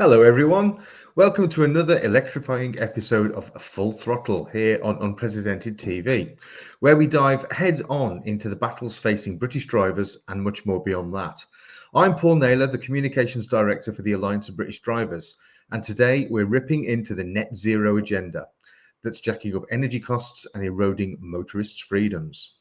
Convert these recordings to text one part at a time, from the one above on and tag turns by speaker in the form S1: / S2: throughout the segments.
S1: Hello, everyone. Welcome to another electrifying episode of Full Throttle here on Unprecedented TV, where we dive head on into the battles facing British drivers and much more beyond that. I'm Paul Naylor, the Communications Director for the Alliance of British Drivers, and today we're ripping into the net zero agenda that's jacking up energy costs and eroding motorists' freedoms.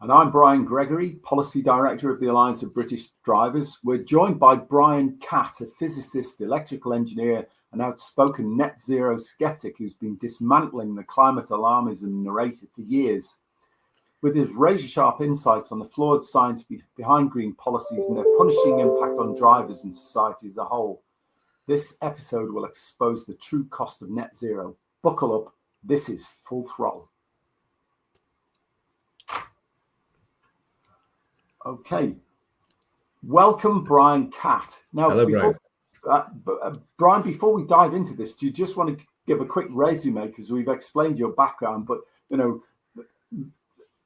S2: And I'm Brian Gregory, Policy Director of the Alliance of British Drivers. We're joined by Brian Catt, a physicist, electrical engineer, and outspoken net zero skeptic who's been dismantling the climate alarmism narrative for years. With his razor-sharp insights on the flawed science behind green policies and their punishing impact on drivers and society as a whole, this episode will expose the true cost of net zero. Buckle up, this is Full Throttle. Okay, welcome, Brian Catt. Now,
S1: Hello,
S2: Brian, before we dive into this, do you just want to give a quick resume, because we've explained your background, but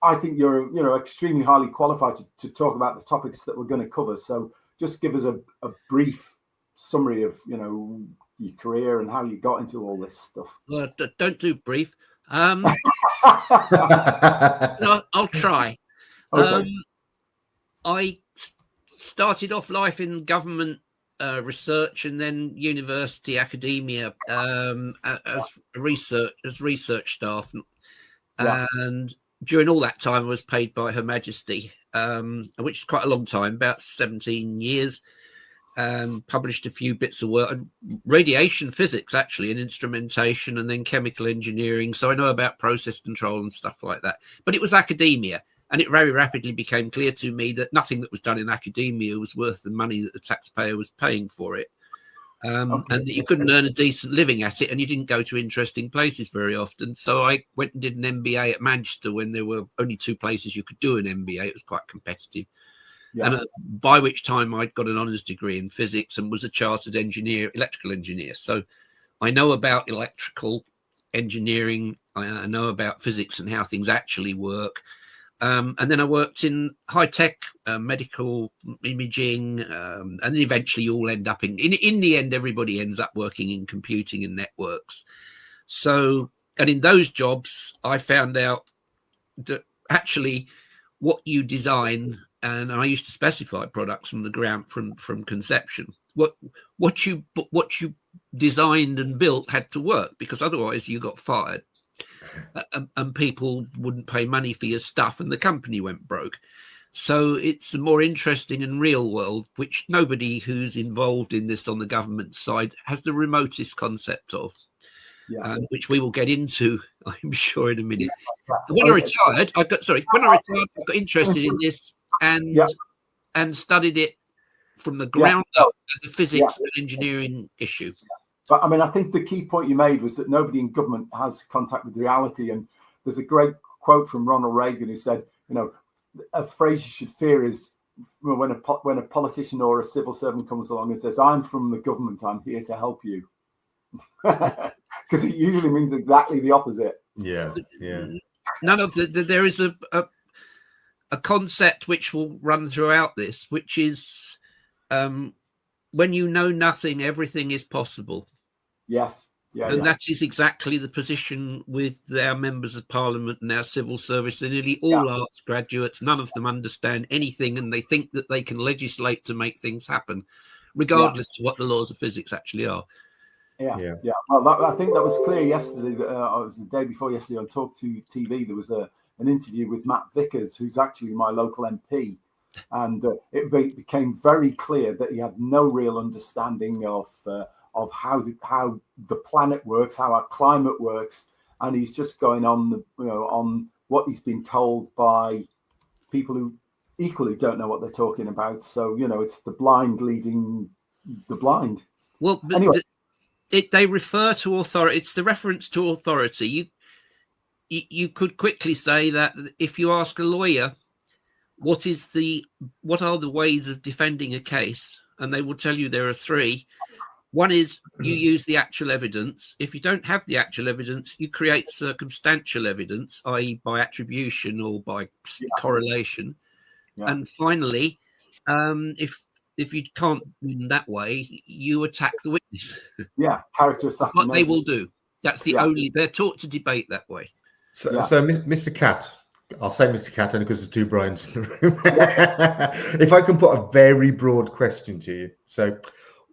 S2: I think you're extremely highly qualified to talk about the topics that we're going to cover. So just give us a brief summary of your career and how you got into all this stuff.
S3: Well, don't do brief. I'll try.
S2: Okay.
S3: I started off life in government research and then university academia as research staff.
S2: Yeah.
S3: And during all that time, I was paid by Her Majesty, which is quite a long time, about 17 years. Published a few bits of work, radiation physics actually, and instrumentation, and then chemical engineering. So I know about process control and stuff like that. But it was academia. And it very rapidly became clear to me that nothing that was done in academia was worth the money that the taxpayer was paying for it. And that you couldn't earn a decent living at it, and you didn't go to interesting places very often. So I went and did an MBA at Manchester when there were only two places you could do an MBA. It was quite competitive. Yeah. And by which time I'd got an honours degree in physics and was a chartered engineer, electrical engineer. So I know about electrical engineering. I know about physics and how things actually work. And then I worked in high-tech medical imaging, and eventually you all end up in the end, everybody ends up working in computing and networks. So, and in those jobs, I found out that actually what you design, and I used to specify products from the ground, from conception, what you designed and built had to work, because otherwise you got fired. And people wouldn't pay money for your stuff and the company went broke. So it's a more interesting and real world, which nobody who's involved in this on the government side has the remotest concept of, which we will get into, I'm sure, in a minute. When I retired, I got interested in this and studied it from the ground up as a physics and engineering issue.
S2: But I mean, I think the key point you made was that nobody in government has contact with reality. And there's a great quote from Ronald Reagan who said, a phrase you should fear is when a politician or a civil servant comes along and says, "I'm from the government, I'm here to help you." Because it usually means exactly the opposite.
S1: Yeah.
S3: None of there is a concept which will run throughout this, which is when you know nothing, everything is possible.
S2: Yes.
S3: And that is exactly the position with our members of parliament and our civil service. They're nearly all arts graduates. None of them understand anything, and they think that they can legislate to make things happen, regardless of what the laws of physics actually are.
S2: Yeah. Well, I think that was clear yesterday. It was the day before yesterday on Talk to TV. There was an interview with Matt Vickers, who's actually my local MP. And it became very clear that he had no real understanding of how the planet works, how our climate works, and he's just going on on what he's been told by people who equally don't know what they're talking about. So it's the blind leading the blind.
S3: Well,
S2: anyway,
S3: they refer to authority. It's the reference to authority. You could quickly say that if you ask a lawyer, what are the ways of defending a case, and they will tell you there are three. One is you use the actual evidence. If you don't have the actual evidence, you create circumstantial evidence, i.e. by attribution or by correlation. And finally, if if you can't win that way, you attack the witness.
S2: Yeah, character assassination.
S3: What they will do. That's the only. They're taught to debate that way.
S1: So, Mr. Catt, I'll say Mr. Catt only because there's two Brians in the room. If I can put a very broad question to you. So,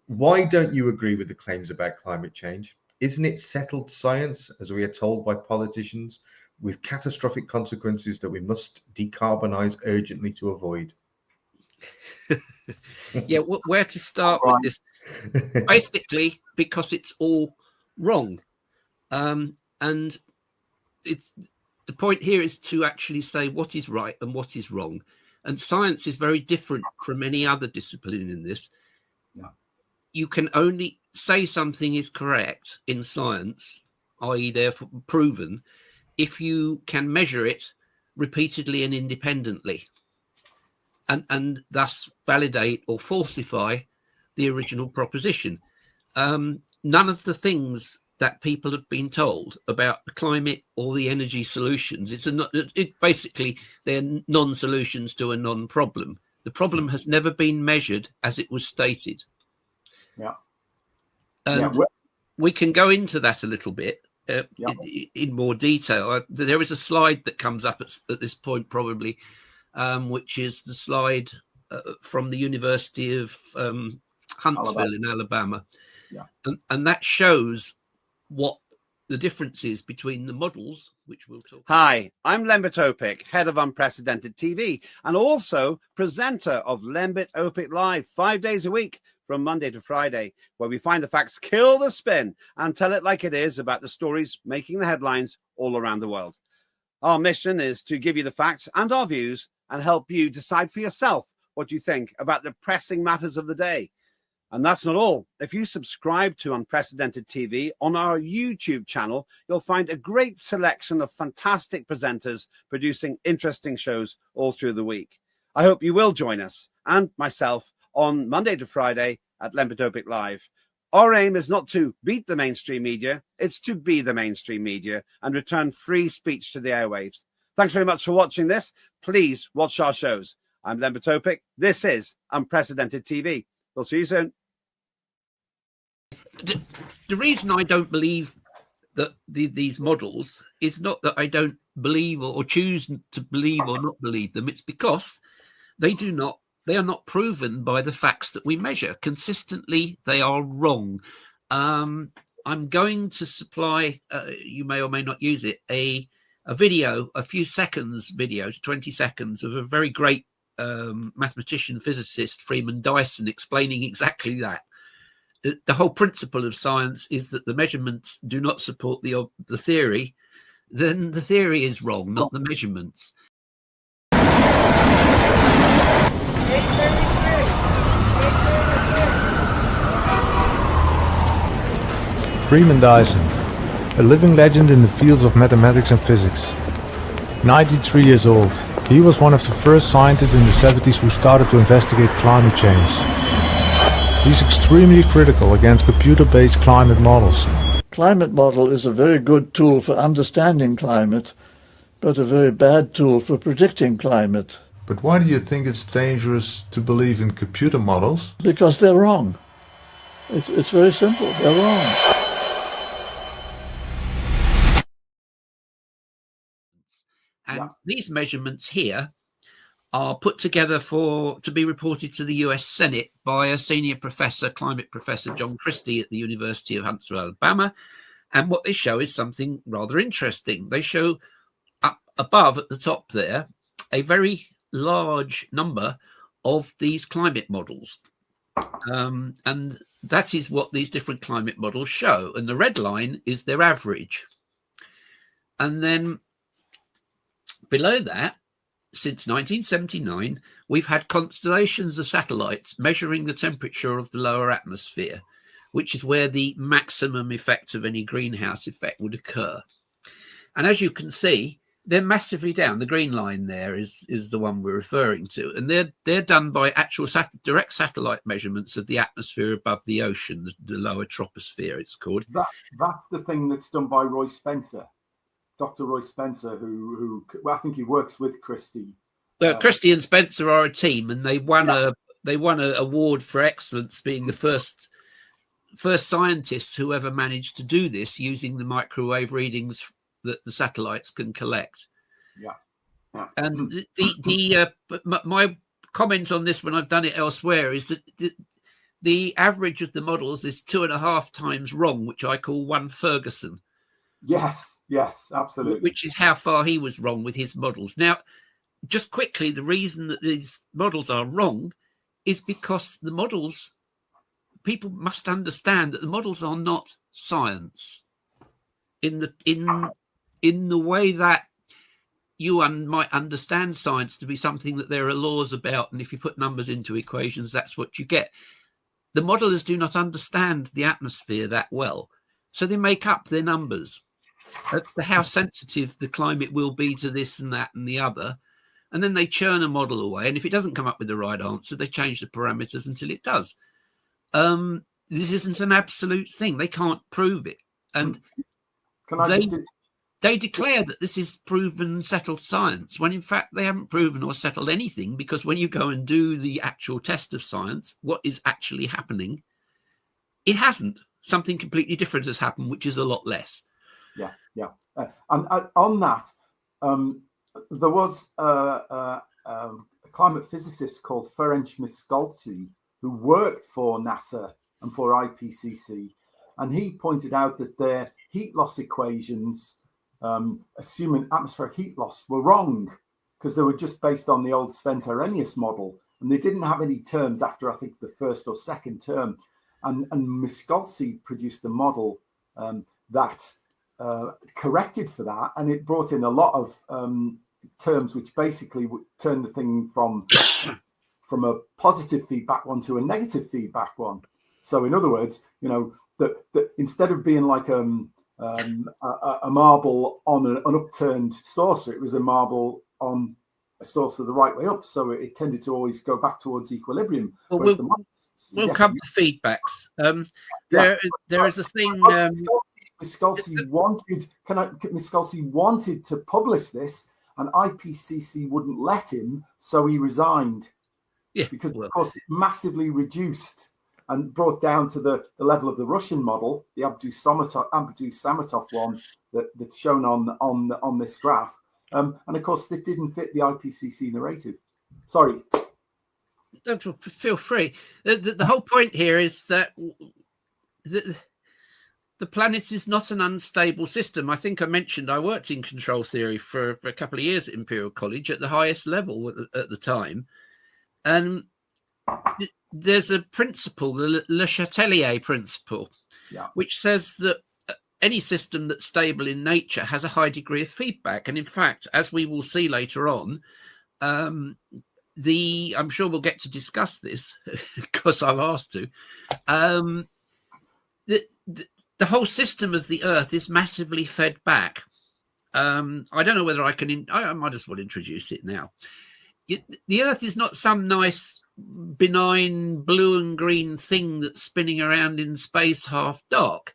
S1: why don't you agree with the claims about climate change? Isn't it settled science, as we are told by politicians, with catastrophic consequences that we must decarbonize urgently to avoid?
S3: Yeah, where to start with this? Basically, because it's all wrong. And it's the point here is to actually say what is right and what is wrong. And science is very different from any other discipline in this.
S2: Yeah.
S3: You can only say something is correct in science, i.e. therefore proven, if you can measure it repeatedly and independently, and thus validate or falsify the original proposition. None of the things that people have been told about the climate or the energy solutions, basically they're non-solutions to a non-problem. The problem has never been measured as it was stated.
S2: Yeah.
S3: And we can go into that a little bit in more detail. There is a slide that comes up at this point probably, which is the slide from the University of Huntsville in Alabama.
S2: Yeah.
S3: And that shows what the difference is between the models, which we'll talk about.
S4: Hi, I'm Lembit Opik, head of Unprecedented TV, and also presenter of Lembit Opik Live 5 days a week from Monday to Friday, where we find the facts, kill the spin, and tell it like it is about the stories making the headlines all around the world. Our mission is to give you the facts and our views and help you decide for yourself what you think about the pressing matters of the day. And that's not all. If you subscribe to Unprecedented TV on our YouTube channel, you'll find a great selection of fantastic presenters producing interesting shows all through the week. I hope you will join us and myself on Monday to Friday at Lembit Opik Live. Our aim is not to beat the mainstream media, it's to be the mainstream media and return free speech to the airwaves. Thanks very much for watching this. Please watch our shows. I'm Lembit Opik. This is Unprecedented TV. We'll see you soon.
S3: The reason I don't believe that these models is not that I don't believe or choose to believe or not believe them. It's because they are not proven by the facts that we measure. Consistently, they are wrong. I'm going to supply, you may or may not use it, a video, a few seconds video, 20 seconds of a very great mathematician, physicist, Freeman Dyson, explaining exactly that. The whole principle of science is that the measurements do not support the theory. Then the theory is wrong, not the measurements.
S5: Freeman Dyson, a living legend in the fields of mathematics and physics. 93 years old, he was one of the first scientists in the 70s who started to investigate climate change. He's extremely critical against computer-based climate models.
S6: Climate model is a very good tool for understanding climate, but a very bad tool for predicting climate.
S5: But why do you think it's dangerous to believe in computer models?
S6: Because they're wrong. It's very simple. They're wrong.
S3: And these measurements here are put together to be reported to the US Senate by a senior professor, climate professor John Christie at the University of Huntsville, Alabama. And what they show is something rather interesting. They show up above at the top there a very large number of these climate models. And that is what these different climate models show. And the red line is their average. And then below that, since 1979, we've had constellations of satellites measuring the temperature of the lower atmosphere, which is where the maximum effect of any greenhouse effect would occur. And as you can see, they're massively down. The green line there is the one we're referring to. And they're done by actual direct satellite measurements of the atmosphere above the ocean, the lower troposphere, it's called.
S2: That's the thing that's done by Roy Spencer. Dr. Roy Spencer, who I think he works with Christie.
S3: Christie and Spencer are a team, and they won they won an award for excellence, being the first scientists who ever managed to do this using the microwave readings that the satellites can collect.
S2: Yeah.
S3: And my comment on this when I've done it elsewhere is that the average of the models is 2.5 times wrong, which I call one Ferguson.
S2: Yes, absolutely.
S3: Which is how far he was wrong with his models. Now, just quickly, the reason that these models are wrong is because the models, people must understand that the models are not science in the way that you might understand science to be something that there are laws about, and if you put numbers into equations, that's what you get. The modelers do not understand the atmosphere that well, so they make up their numbers as to how sensitive the climate will be to this and that and the other, and then they churn a model away, and if it doesn't come up with the right answer, they change the parameters until it does. This isn't an absolute thing. They can't prove it, and they declare that this is proven settled science, when in fact they haven't proven or settled anything, because when you go and do the actual test of science, what is actually happening, it hasn't. Something completely different has happened, which is a lot less.
S2: Yeah. And on that, there was a climate physicist called Ferenc Miskolci who worked for NASA and for IPCC, and he pointed out that their heat loss equations, assuming atmospheric heat loss, were wrong because they were just based on the old Sven-Arrhenius model, and they didn't have any terms after, I think, the first or second term. And Miskolci produced a model that corrected for that, and it brought in a lot of terms which basically would turn the thing from a positive feedback one to a negative feedback one. So in other words, that instead of being like a marble on an upturned saucer, it was a marble on a saucer the right way up, so it tended to always go back towards equilibrium.
S3: We'll come to feedbacks. There is a thing.
S2: Miskolci wanted to publish this, and IPCC wouldn't let him, so he resigned.
S3: Yeah,
S2: because of course it massively reduced and brought down to the level of the Russian model, the Abdus-Samatov one that's shown on this graph, and of course it didn't fit the IPCC narrative. Sorry.
S3: Feel free. The whole point here is that the planet is not an unstable system. I think I mentioned I worked in control theory for a couple of years at Imperial College at the highest level at the time. And there's a principle, the Le Chatelier principle, which says that any system that's stable in nature has a high degree of feedback. And in fact, as we will see later on, I'm sure we'll get to discuss this because I've asked to. The whole system of the Earth is massively fed back. I don't know whether I can. I might as well introduce it now. The Earth is not some nice, benign blue and green thing that's spinning around in space half dark.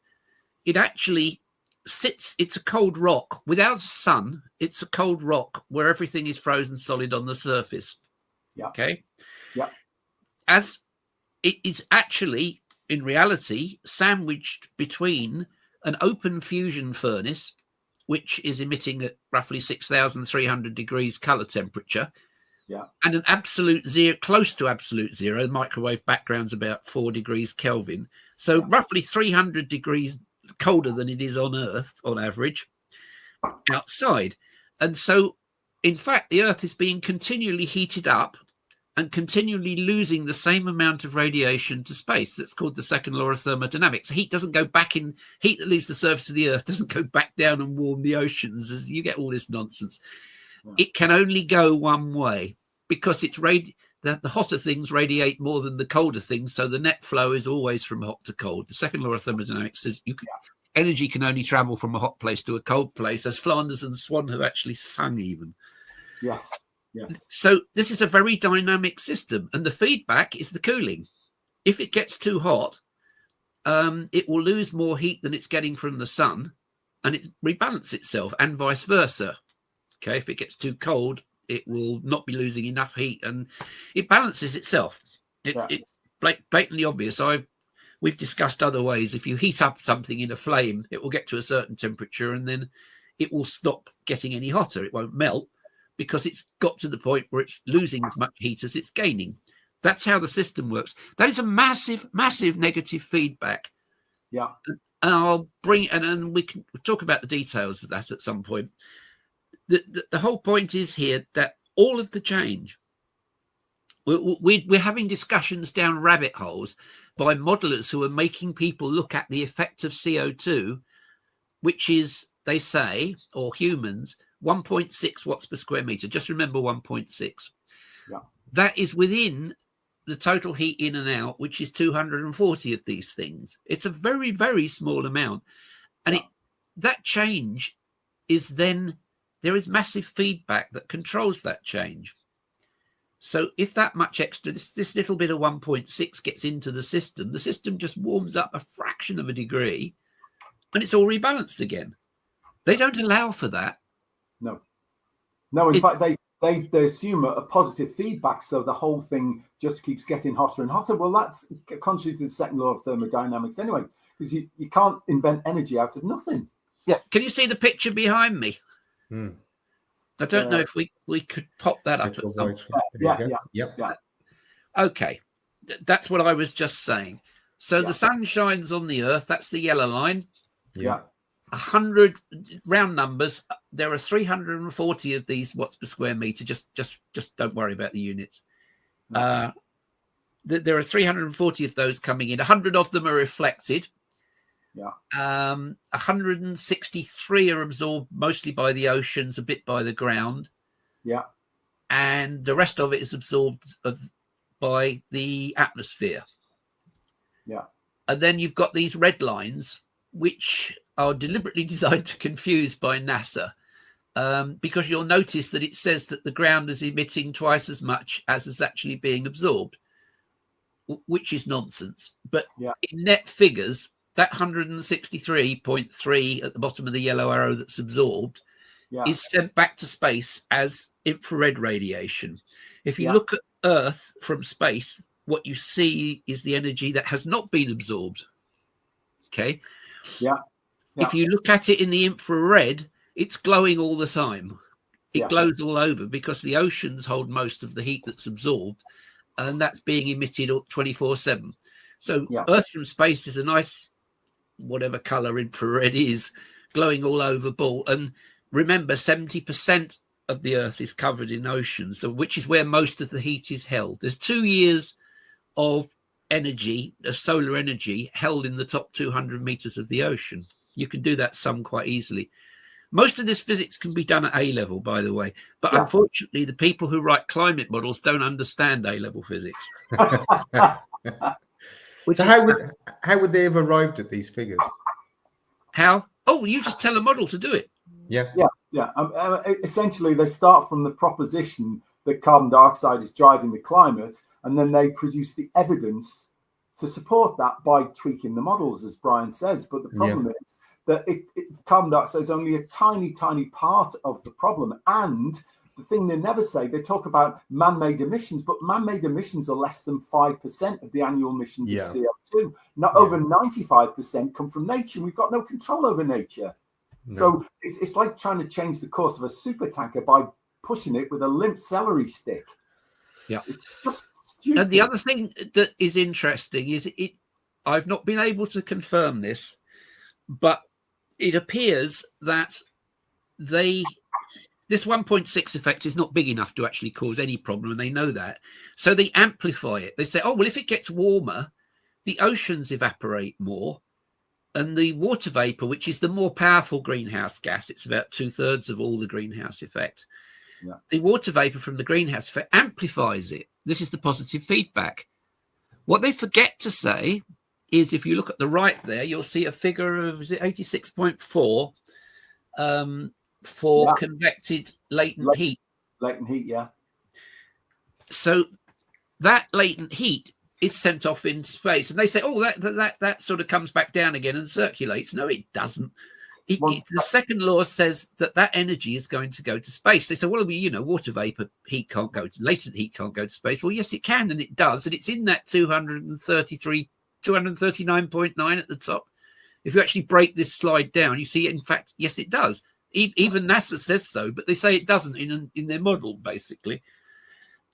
S3: It actually sits. It's a cold rock without a sun. It's a cold rock where everything is frozen solid on the surface.
S2: Yeah.
S3: Okay.
S2: Yeah.
S3: As it is actually, in reality, sandwiched between an open fusion furnace, which is emitting at roughly 6,300 degrees color temperature, and an absolute zero, close to absolute zero. The microwave background's about 4 degrees Kelvin, so roughly 300 degrees colder than it is on Earth on average outside. And so, in fact, the Earth is being continually heated up and continually losing the same amount of radiation to space. That's called the second law of thermodynamics. Heat doesn't go back in. Heat that leaves the surface of the Earth doesn't go back down and warm the oceans. As you get all this nonsense. It can only go one way because it's the hotter things radiate more than the colder things. So the net flow is always from hot to cold. The second law of thermodynamics says energy can only travel from a hot place to a cold place, as Flanders and Swan have actually sung even.
S2: Yes. Yes.
S3: So this is a very dynamic system, and the feedback is the cooling. If it gets too hot, it will lose more heat than it's getting from the sun, and it rebalance itself, and vice versa. Okay, if it gets too cold, it will not be losing enough heat, and it balances itself. It's blatantly obvious. We've discussed other ways. If you heat up something in a flame, it will get to a certain temperature and then it will stop getting any hotter. It won't melt because it's got to the point where it's losing as much heat as it's gaining. That's how the system works. That is a massive, massive negative feedback.
S2: Yeah.
S3: And I'll bring, and we can talk about the details of that at some point. The whole point is here that all of the change, we're having discussions down rabbit holes by modelers who are making people look at the effect of CO2, which is, they say, or humans, 1.6 watts per square meter. Just remember 1.6.
S2: Yeah.
S3: That is within the total heat in and out, which is 240 of these things. It's a very, very small amount. And that change is then, there is massive feedback that controls that change. So if that much extra, this little bit of 1.6 gets into the system just warms up a fraction of a degree and it's all rebalanced again. They don't allow for that.
S2: No, in fact, they assume a positive feedback, so the whole thing just keeps getting hotter and hotter. Well, that's contrary to the second law of thermodynamics anyway, because you can't invent energy out of nothing.
S3: Yeah. Can you see the picture behind me? I don't know if we could pop that up at some point.
S2: Yeah.
S3: Okay. That's what I was just saying. So the sun shines on the earth. That's the yellow line.
S2: Yeah.
S3: 100 round numbers. There are 340 of these watts per square meter. Just don't worry about the units. There are 340 of those coming in. 100 of them are reflected. 163 are absorbed mostly by the oceans, a bit by the ground. And the rest of it is absorbed by the atmosphere. And then you've got these red lines, which are deliberately designed to confuse by NASA, because you'll notice that it says that the ground is emitting twice as much as is actually being absorbed, which is nonsense. But in net figures, that 163.3 at the bottom of the yellow arrow that's absorbed is sent back to space as infrared radiation. If you look at Earth from space, what you see is the energy that has not been absorbed. Okay. If you look at it in the infrared, it's glowing all the time. It glows all over because the oceans hold most of the heat that's absorbed, and that's being emitted 24/7. So Earth from space is a nice, whatever color infrared is, glowing all over ball. And remember, 70% of the Earth is covered in oceans, so which is where most of the heat is held. There's 2 years of energy, solar energy, held in the top 200 meters of the ocean. You can do that sum quite easily. Most of this physics can be done at A level, by the way, but unfortunately, the people who write climate models don't understand A level physics.
S1: So how would they have arrived at these figures?
S3: How? Oh, you just tell a model to do it.
S2: Essentially, they start from the proposition that carbon dioxide is driving the climate, and then they produce the evidence to support that by tweaking the models, as Brian says. But the problem is that carbon dioxide is only a tiny, tiny part of the problem. And the thing they never say, they talk about man-made emissions, but man-made emissions are less than 5% of the annual emissions of CO2. Not over 95% come from nature. We've got no control over nature. So it's like trying to change the course of a super tanker by pushing it with a limp celery stick. It's just stupid.
S3: And the other thing that is interesting is I've not been able to confirm this, but it appears that this 1.6 effect is not big enough to actually cause any problem, and they know that. So they amplify it. They say, oh, well, if it gets warmer, the oceans evaporate more, and the water vapor, which is the more powerful greenhouse gas, it's about 2/3 of all the greenhouse effect. The water vapor from the greenhouse effect amplifies it. This is the positive feedback. What they forget to say is, if you look at the right there, you'll see a figure of 86.4 for convected latent heat.
S2: Latent heat,
S3: So that latent heat is sent off into space, and they say, "Oh, that sort of comes back down again and circulates." No, it doesn't. The second law says that energy is going to go to space. They say, well, water vapor heat can't go to, latent heat can't go to space. Well, yes, it can, and it does, and it's in that 239.9 at the top. If you actually break this slide down, you see, in fact, yes, it does. Even NASA says so, but they say it doesn't in their model, basically.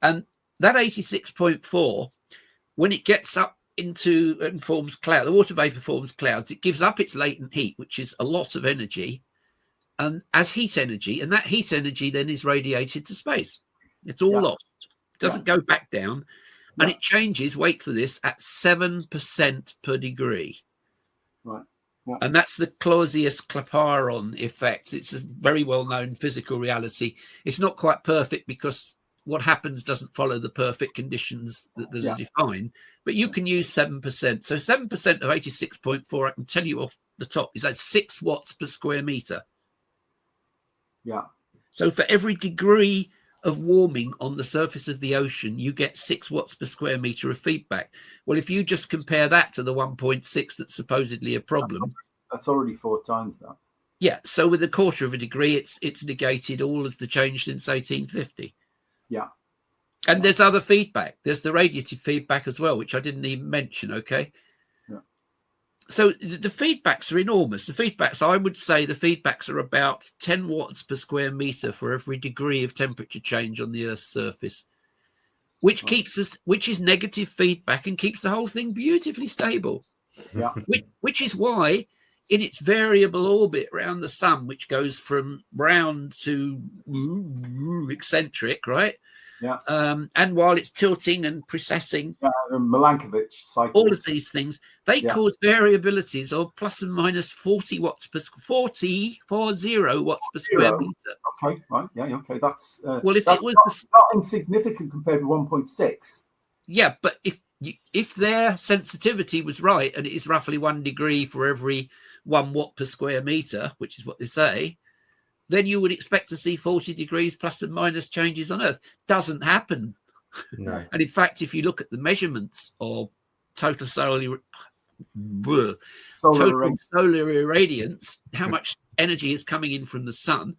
S3: And that 86.4, when it gets up into and forms cloud, the water vapor forms clouds, it gives up its latent heat, which is a lot of energy, as heat energy, and that heat energy then is radiated to space. It's all lost. It doesn't go back down, and it changes, wait for this, at 7% per degree.
S2: Right.
S3: And that's the Clausius-Clapeyron effect. It's a very well-known physical reality. It's not quite perfect because what happens doesn't follow the perfect conditions that are defined, but you can use 7%. So 7% of 86.4, I can tell you off the top, is like 6 watts per square meter.
S2: Yeah.
S3: So for every degree of warming on the surface of the ocean, you get 6 watts per square meter of feedback. Well, if you just compare that to the 1.6 that's supposedly a problem,
S2: that's already 4 times that.
S3: Yeah. So with a quarter of a degree, it's negated all of the change since 1850.
S2: Yeah.
S3: And there's other feedback. There's the radiative feedback as well, which I didn't even mention. Okay.
S2: Yeah.
S3: So the feedbacks are enormous. I would say the feedbacks are about 10 watts per square meter for every degree of temperature change on the Earth's surface, which is negative feedback and keeps the whole thing beautifully stable.
S2: Yeah.
S3: Which is why in its variable orbit around the sun, which goes from round to eccentric, right?
S2: Yeah.
S3: And while it's tilting and precessing,
S2: Milankovitch cycles,
S3: all of these things, they cause variabilities of plus and minus 40 watts per 40 watts per square meter.
S2: Okay, right, yeah, okay, that's
S3: well, if
S2: that's
S3: it was
S2: not insignificant compared to 1.6.
S3: Yeah, but if their sensitivity was right, and it is roughly 1 degree for every 1 watt per square meter, which is what they say, then you would expect to see 40 degrees plus and minus changes on Earth. Doesn't happen.
S1: No.
S3: And in fact, if you look at the measurements of total solar irradiance, how much energy is coming in from the sun,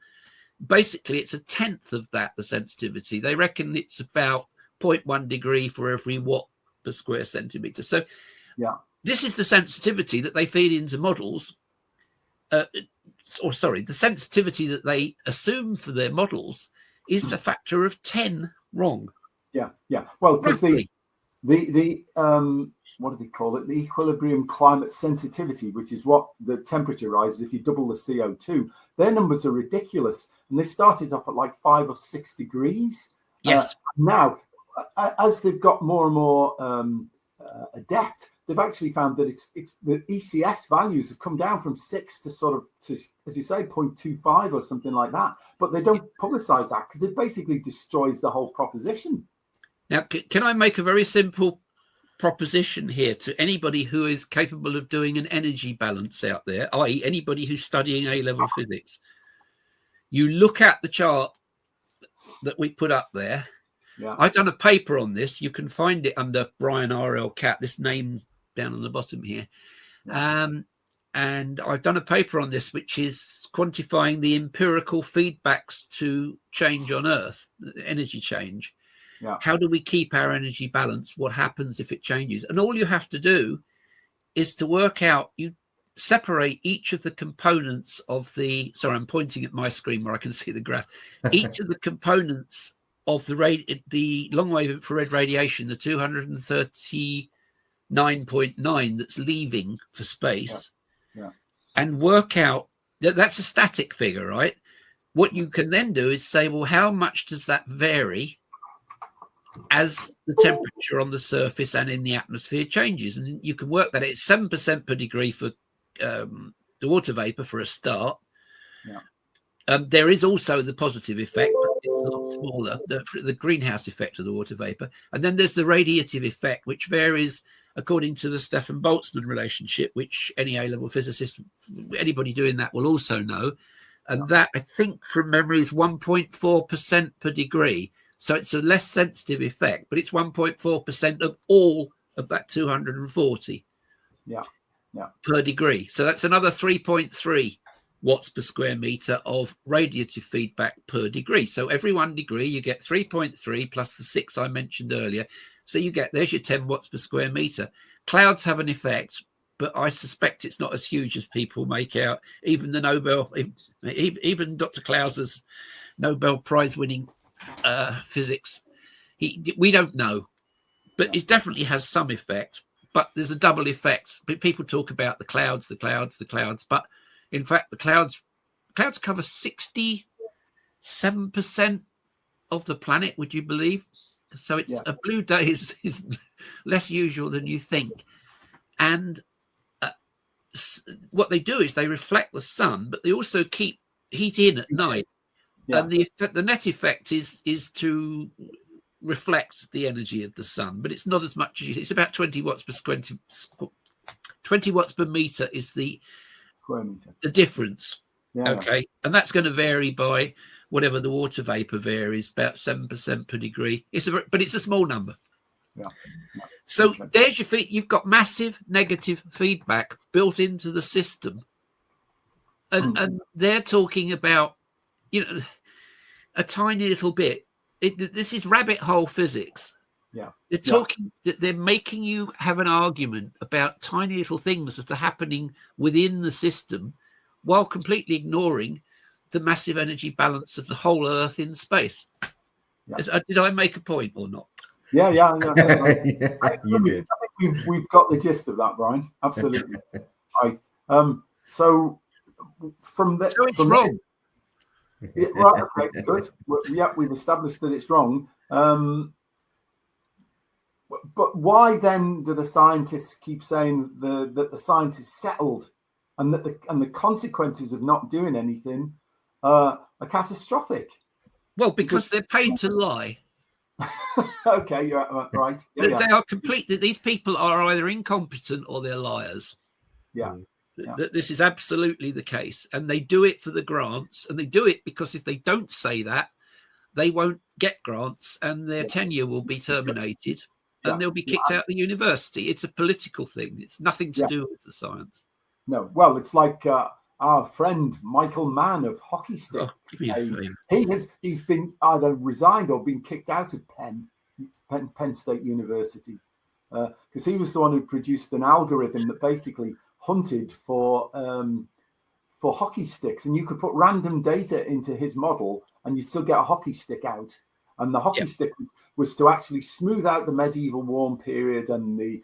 S3: basically it's a tenth of that, the sensitivity. They reckon it's about 0.1 degree for every watt per square centimeter. So this is the sensitivity that they feed into models. The sensitivity that they assume for their models is a factor of 10 wrong.
S2: Yeah. Well, because the what do they call it? The equilibrium climate sensitivity, which is what the temperature rises if you double the CO2. Their numbers are ridiculous, and they started off at like 5 or 6 degrees.
S3: Yes.
S2: Now, as they've got more and more adept, they've actually found that it's the ECS values have come down from 6 to as you say, 0.25 or something like that. But they don't publicize that because it basically destroys the whole proposition.
S3: Now, can I make a very simple proposition here to anybody who is capable of doing an energy balance out there, i.e. anybody who's studying A-level physics? You look at the chart that we put up there.
S2: Yeah.
S3: I've done a paper on this. You can find it under Brian Catt, this name down on the bottom here. And I've done a paper on this, which is quantifying the empirical feedbacks to change on Earth, energy change.
S2: Yeah.
S3: How do we keep our energy balance? What happens if it changes? And all you have to do is to work out, you separate each of the components of the, sorry, I'm pointing at my screen where I can see the graph. Each of the components of the long wave infrared radiation, the 239.9 that's leaving for space, and work out that's a static figure, right? What you can then do is say, well, how much does that vary as the temperature on the surface and in the atmosphere changes? And you can work that out. It's 7% per degree for the water vapor for a start. There is also the positive effect, but it's a lot smaller, the greenhouse effect of the water vapor. And then there's the radiative effect, which varies according to the Stefan Boltzmann relationship, which any A-level physicist, anybody doing that will also know. And that, I think from memory, is 1.4% per degree. So it's a less sensitive effect, but it's 1.4% of all of that 240 per degree. So that's another 3.3 watts per square meter of radiative feedback per degree. So every 1 degree, you get 3.3 plus the 6 I mentioned earlier. So there's your 10 watts per square meter. Clouds have an effect, but I suspect it's not as huge as people make out. Even even Dr. Clauser's Nobel Prize winning physics, we don't know, but it definitely has some effect. But there's a double effect. People talk about the clouds, but in fact, the clouds cover 67% of the planet. Would you believe? So it's a blue day is less usual than you think. And what they do is they reflect the sun, but they also keep heat in at night. Yeah. And the net effect is to reflect the energy of the sun, but it's not as much as it's about 20 watts per 20 watts per meter is the square meter. The difference. Yeah. Okay. And that's going to vary by whatever the water vapor varies, about 7% per degree. But it's a small number. Yeah. So there's your feed. You've got massive negative feedback built into the system. And they're talking about, a tiny little bit. This is rabbit hole physics. Yeah. They're talking, they're making you have an argument about tiny little things that are happening within the system while completely ignoring the massive energy balance of the whole Earth in space. Yeah. Did I make a point or not?
S2: Yeah. You did. I think we've got the gist of that, Brian. Absolutely. Right. So from the,
S3: so it's wrong.
S2: Yeah, right. Okay. Good. We've established that it's wrong. But why then do the scientists keep saying that the science is settled, and that the consequences of not doing anything are catastrophic?
S3: Well, because they're paid to lie.
S2: Okay, you're right.
S3: They are completely. These people are either incompetent or they're liars.
S2: Yeah.
S3: This is absolutely the case, and they do it for the grants, and they do it because if they don't say that, they won't get grants, and their tenure will be terminated. And they'll be kicked out of the university. It's a political thing. It's nothing to do with the science.
S2: No. Well, it's like our friend Michael Mann of Hockey Stick. He's been either resigned or been kicked out of Penn State University, because he was the one who produced an algorithm that basically hunted for hockey sticks, and you could put random data into his model, and you'd still get a hockey stick out. And the hockey stick was to actually smooth out the medieval warm period and the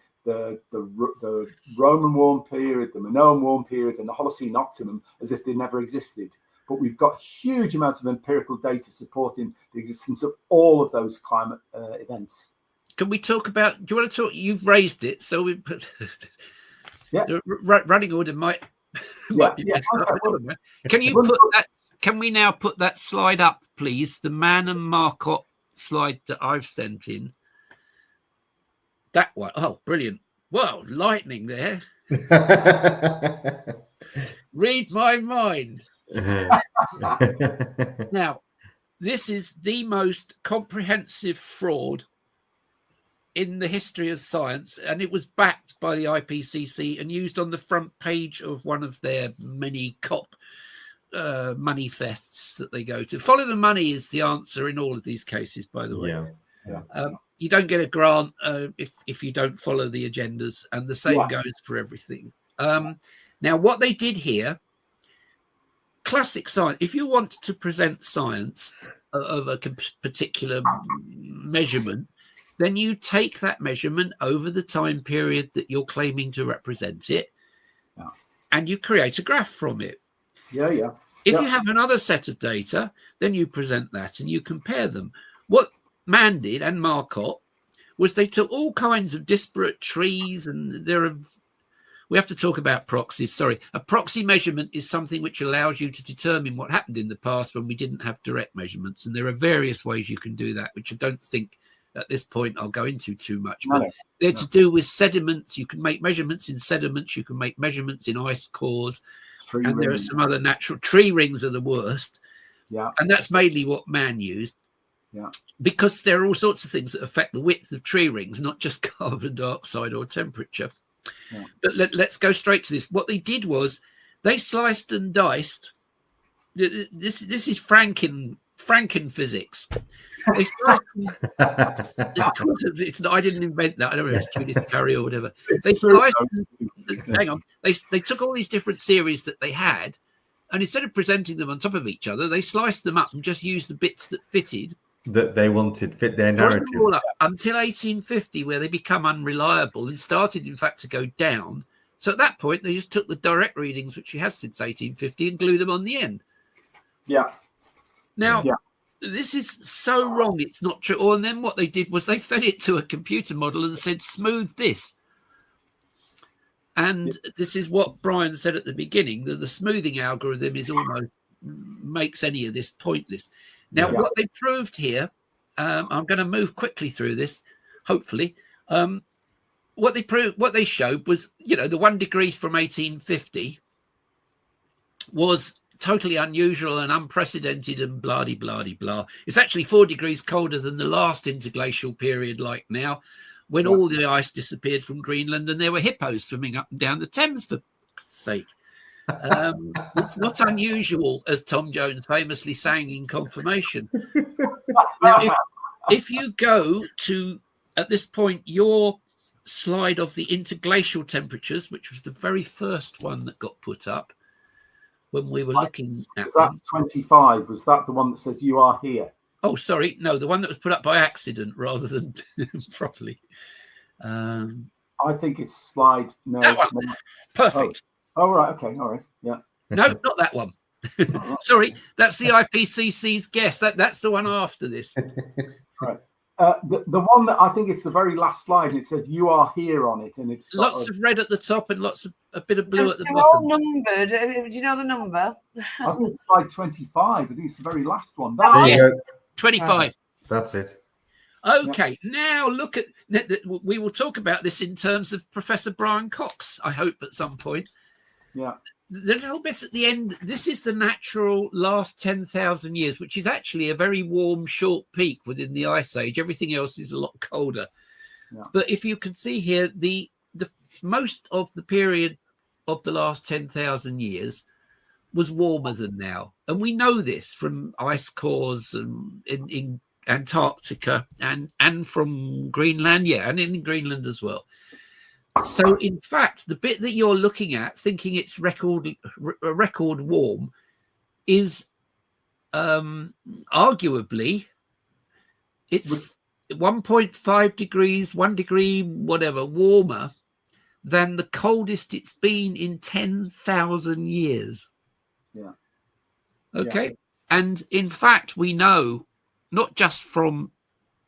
S2: Roman warm period, the Minoan warm period, and the Holocene optimum as if they never existed. But we've got huge amounts of empirical data supporting the existence of all of those climate events.
S3: Can we talk about? Do you want to talk? You've raised it, so we put. The running order might be messed up. Can you put that? Can we now put that slide up, please? The Mann and Marcotte slide that I've sent in. That one. Oh, brilliant. Well, lightning there. Read my mind. Now, this is the most comprehensive fraud in the history of science, and it was backed by the IPCC and used on the front page of one of their many COP money fests that they go to. Follow the money is the answer in all of these cases, by the way. You don't get a grant if you don't follow the agendas, and the same goes for everything. Now, what they did here, classic science, if you want to present science of a particular measurement, then you take that measurement over the time period that you're claiming to represent it, and you create a graph from it. If you have another set of data, then you present that and you compare them. What Mann did and Marcotte was they took all kinds of disparate trees, and we have to talk about proxies. Sorry, a proxy measurement is something which allows you to determine what happened in the past when we didn't have direct measurements, and there are various ways you can do that, which I don't think at this point I'll go into too much. But they're to do with sediments. You can make measurements in sediments. You can make measurements in ice cores. And there are some other natural tree rings are the worst. And that's mainly what Mann used. Because there are all sorts of things that affect the width of tree rings, not just carbon dioxide or temperature. But let's go straight to this. What they did was They sliced and diced. This is Franken physics. They sliced it's not, I didn't invent that. I don't know if it's Judith Curry or whatever. They sliced. Hang on. They took all these different series that they had, and instead of presenting them on top of each other, they sliced them up and just used the bits that fitted.
S1: That they wanted fit their narrative.
S3: Until 1850, where they become unreliable and started, in fact, to go down. So at that point, they just took the direct readings, which we have since 1850, and glued them on the end.
S2: Yeah.
S3: Now, this is so wrong. It's not true. Oh, and then what they did was they fed it to a computer model and said, smooth this. And this is what Brian said at the beginning, that the smoothing algorithm is almost makes any of this pointless. Now, what they proved here, I'm going to move quickly through this, hopefully. What they showed was, the 1 degree from 1850 was totally unusual and unprecedented and blah-de-blah-de-blah. It's actually 4 degrees colder than the last interglacial period, like now, when all the ice disappeared from Greenland and there were hippos swimming up and down the Thames, for sake. It's not unusual, as Tom Jones famously sang in Confirmation. Now, if you go to, at this point, your slide of the interglacial temperatures, which was the very first one that got put up when we were looking at
S2: that 25? Was that the one that says you are here?
S3: Oh, sorry. No, the one that was put up by accident rather than properly.
S2: I think it's slide. No.
S3: That one. Perfect.
S2: Oh, right. Okay. All right. Yeah.
S3: No, not that one. Sorry, that's the IPCC's guess. That's the one after this.
S2: Right. The one that I think it's the very last slide, and it says "You are here" on it, and it's
S3: lots of red at the top and a bit of blue at the
S7: They're
S3: bottom.
S7: all numbered. Do you know the number?
S2: I think it's slide 25. I think it's the very last one.
S1: There you go.
S3: 25.
S1: That's it.
S3: Okay, now look at. We will talk about this in terms of Professor Brian Cox, I hope, at some point.
S2: Yeah.
S3: The little bits at the end, this is the natural last 10,000 years, which is actually a very warm, short peak within the Ice Age. Everything else is a lot colder. Yeah. But if you can see here, the most of the period of the last 10,000 years was warmer than now. And we know this from ice cores in Antarctica and from Greenland, and in Greenland as well. So, in fact, the bit that you're looking at, thinking it's record warm, is arguably it's 1.5 degrees, 1 degree, whatever, warmer than the coldest it's been in 10,000 years.
S2: Yeah.
S3: Okay.
S2: Yeah.
S3: And in fact, we know not just from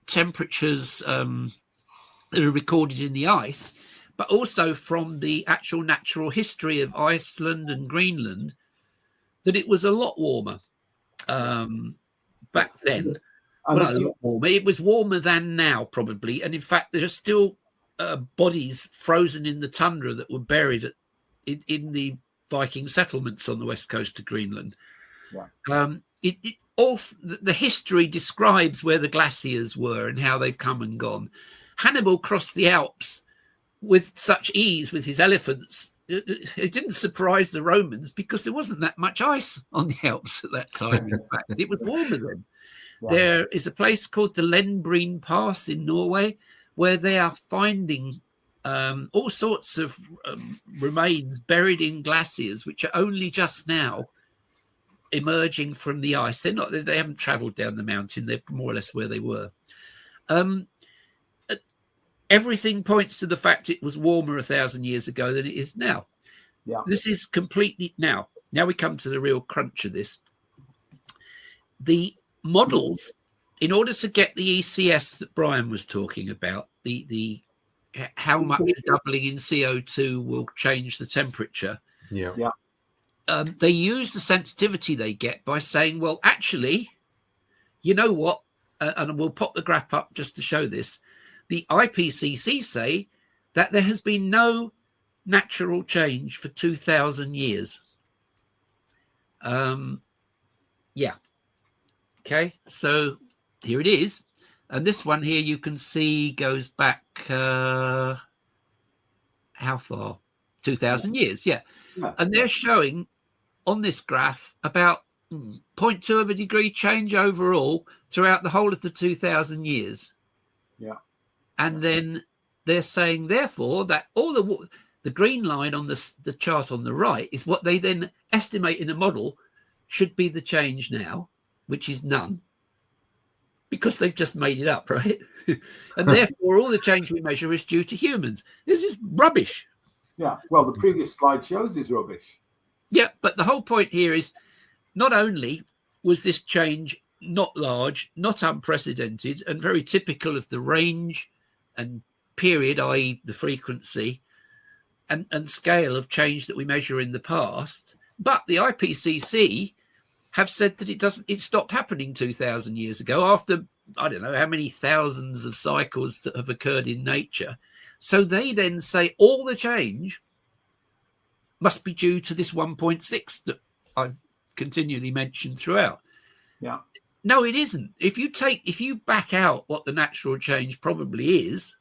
S3: temperatures that are recorded in the ice, but also from the actual natural history of Iceland and Greenland, that it was a lot warmer back then. Well, a lot warmer. It was warmer than now, probably. And in fact, there are still bodies frozen in the tundra that were buried in the Viking settlements on the west coast of Greenland. Yeah. The history describes where the glaciers were and how they've come and gone. Hannibal crossed the Alps with such ease with his elephants. It didn't surprise the Romans because there wasn't that much ice on the Alps at that time. In fact, it was warmer then. Wow. There is a place called the Lenbreen Pass in Norway where they are finding all sorts of remains buried in glaciers, which are only just now emerging from the ice. They haven't traveled down the mountain. They're more or less where they were. Everything points to the fact it was warmer 1,000 years ago than it is now.
S2: Yeah.
S3: This is completely now we come to the real crunch of this. The models, in order to get the ECS that Brian was talking about, the how much a doubling in CO2 will change the temperature.
S2: Yeah.
S3: They use the sensitivity they get by saying, well, actually, you know what? And we'll pop the graph up just to show this. The IPCC say that there has been no natural change for 2,000 years. Okay, so here it is. And this one here you can see goes back, how far? 2,000 years, yeah. And they're showing on this graph about 0.2 of a degree change overall throughout the whole of the 2,000 years.
S2: Yeah.
S3: And then they're saying, therefore, that all the green line on the chart on the right is what they then estimate in a model should be the change now, which is none, because they've just made it up, right? And therefore, all the change we measure is due to humans. This is rubbish.
S2: Yeah, well, the previous slide shows it's rubbish.
S3: Yeah, but the whole point here is not only was this change not large, not unprecedented, and very typical of the range and period, i.e. the frequency and scale of change that we measure in the past, but the IPCC have said that it stopped happening 2,000 years ago after, I don't know how many thousands of cycles that have occurred in nature. So they then say all the change must be due to this 1.6 that I've continually mentioned throughout.
S2: Yeah.
S3: No, it isn't. If you back out what the natural change probably is,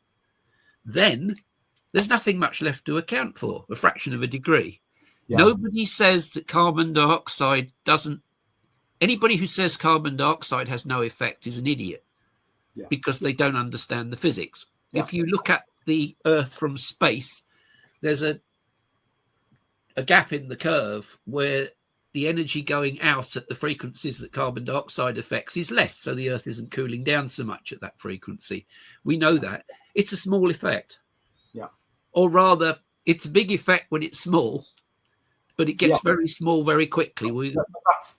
S3: then there's nothing much left to account for, a fraction of a degree. Yeah. Nobody says that carbon dioxide doesn't. Anybody who says carbon dioxide has no effect is an idiot, because they don't understand the physics. Yeah. If you look at the Earth from space, there's a gap in the curve where the energy going out at the frequencies that carbon dioxide affects is less, so the Earth isn't cooling down so much at that frequency. We know that. It's a small effect.
S2: Yeah.
S3: Or rather, it's a big effect when it's small, but it gets very small very quickly.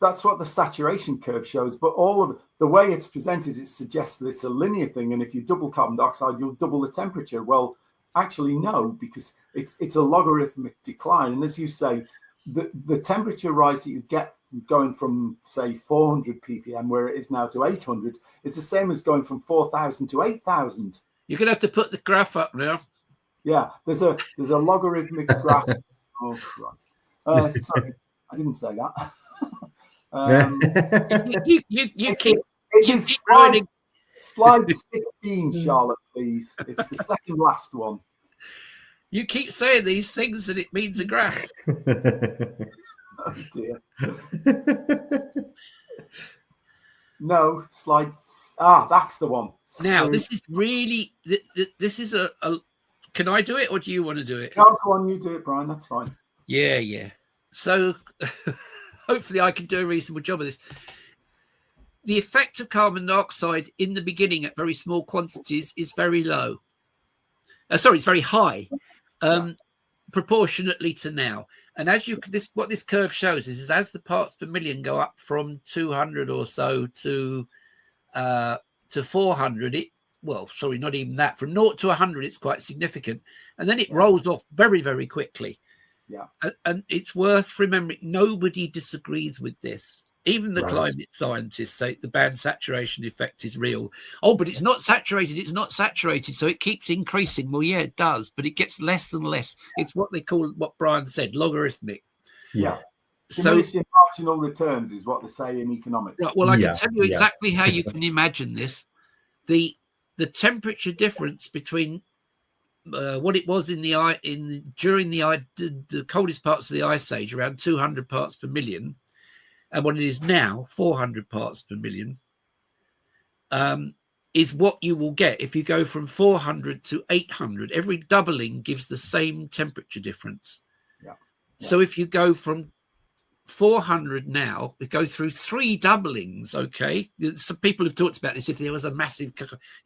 S2: That's what the saturation curve shows. But all of the way it's presented, it suggests that it's a linear thing. And if you double carbon dioxide, you'll double the temperature. Well, actually, no, because it's a logarithmic decline. And as you say, the temperature rise that you get going from, say, 400 ppm, where it is now, to 800, is the same as going from 4,000 to 8,000.
S3: You're going to have to put the graph up now.
S2: Yeah, there's a logarithmic graph. Oh, Christ. Sorry, I didn't say that.
S3: You keep
S2: slide 16, Charlotte, please. It's the second last one.
S3: You keep saying these things and it means a graph.
S2: Oh dear. No, slides. That's the one.
S3: Now, this is really, this is a. Can I do it or do you want to do it?
S2: No, go on, you do it, Brian. That's fine.
S3: Yeah. So hopefully I can do a reasonable job of this. The effect of carbon dioxide in the beginning at very small quantities is very low. It's very high, proportionately to now. And as what this curve shows is as the parts per million go up from 200 or so to 400, not even that. From 0 to 100, it's quite significant. And then it rolls off very, very quickly.
S2: Yeah.
S3: And it's worth remembering, nobody disagrees with this. Even the climate scientists say the band saturation effect is real. Oh, but it's not saturated. It's not saturated. So it keeps increasing. Well, yeah, it does, but it gets less and less. It's what they call, what Brian said, logarithmic.
S2: Yeah.
S3: So
S2: marginal returns is what they say in economics.
S3: Right, well, I can tell you exactly how you can imagine this. The temperature difference between what it was during the coldest parts of the ice age, around 200 parts per million, and what it is now, 400 parts per million, is what you will get if you go from 400 to 800. Every doubling gives the same temperature difference.
S2: Yeah.
S3: So if you go from 400 now, we go through 3 doublings, okay? Some people have talked about this. If there was a massive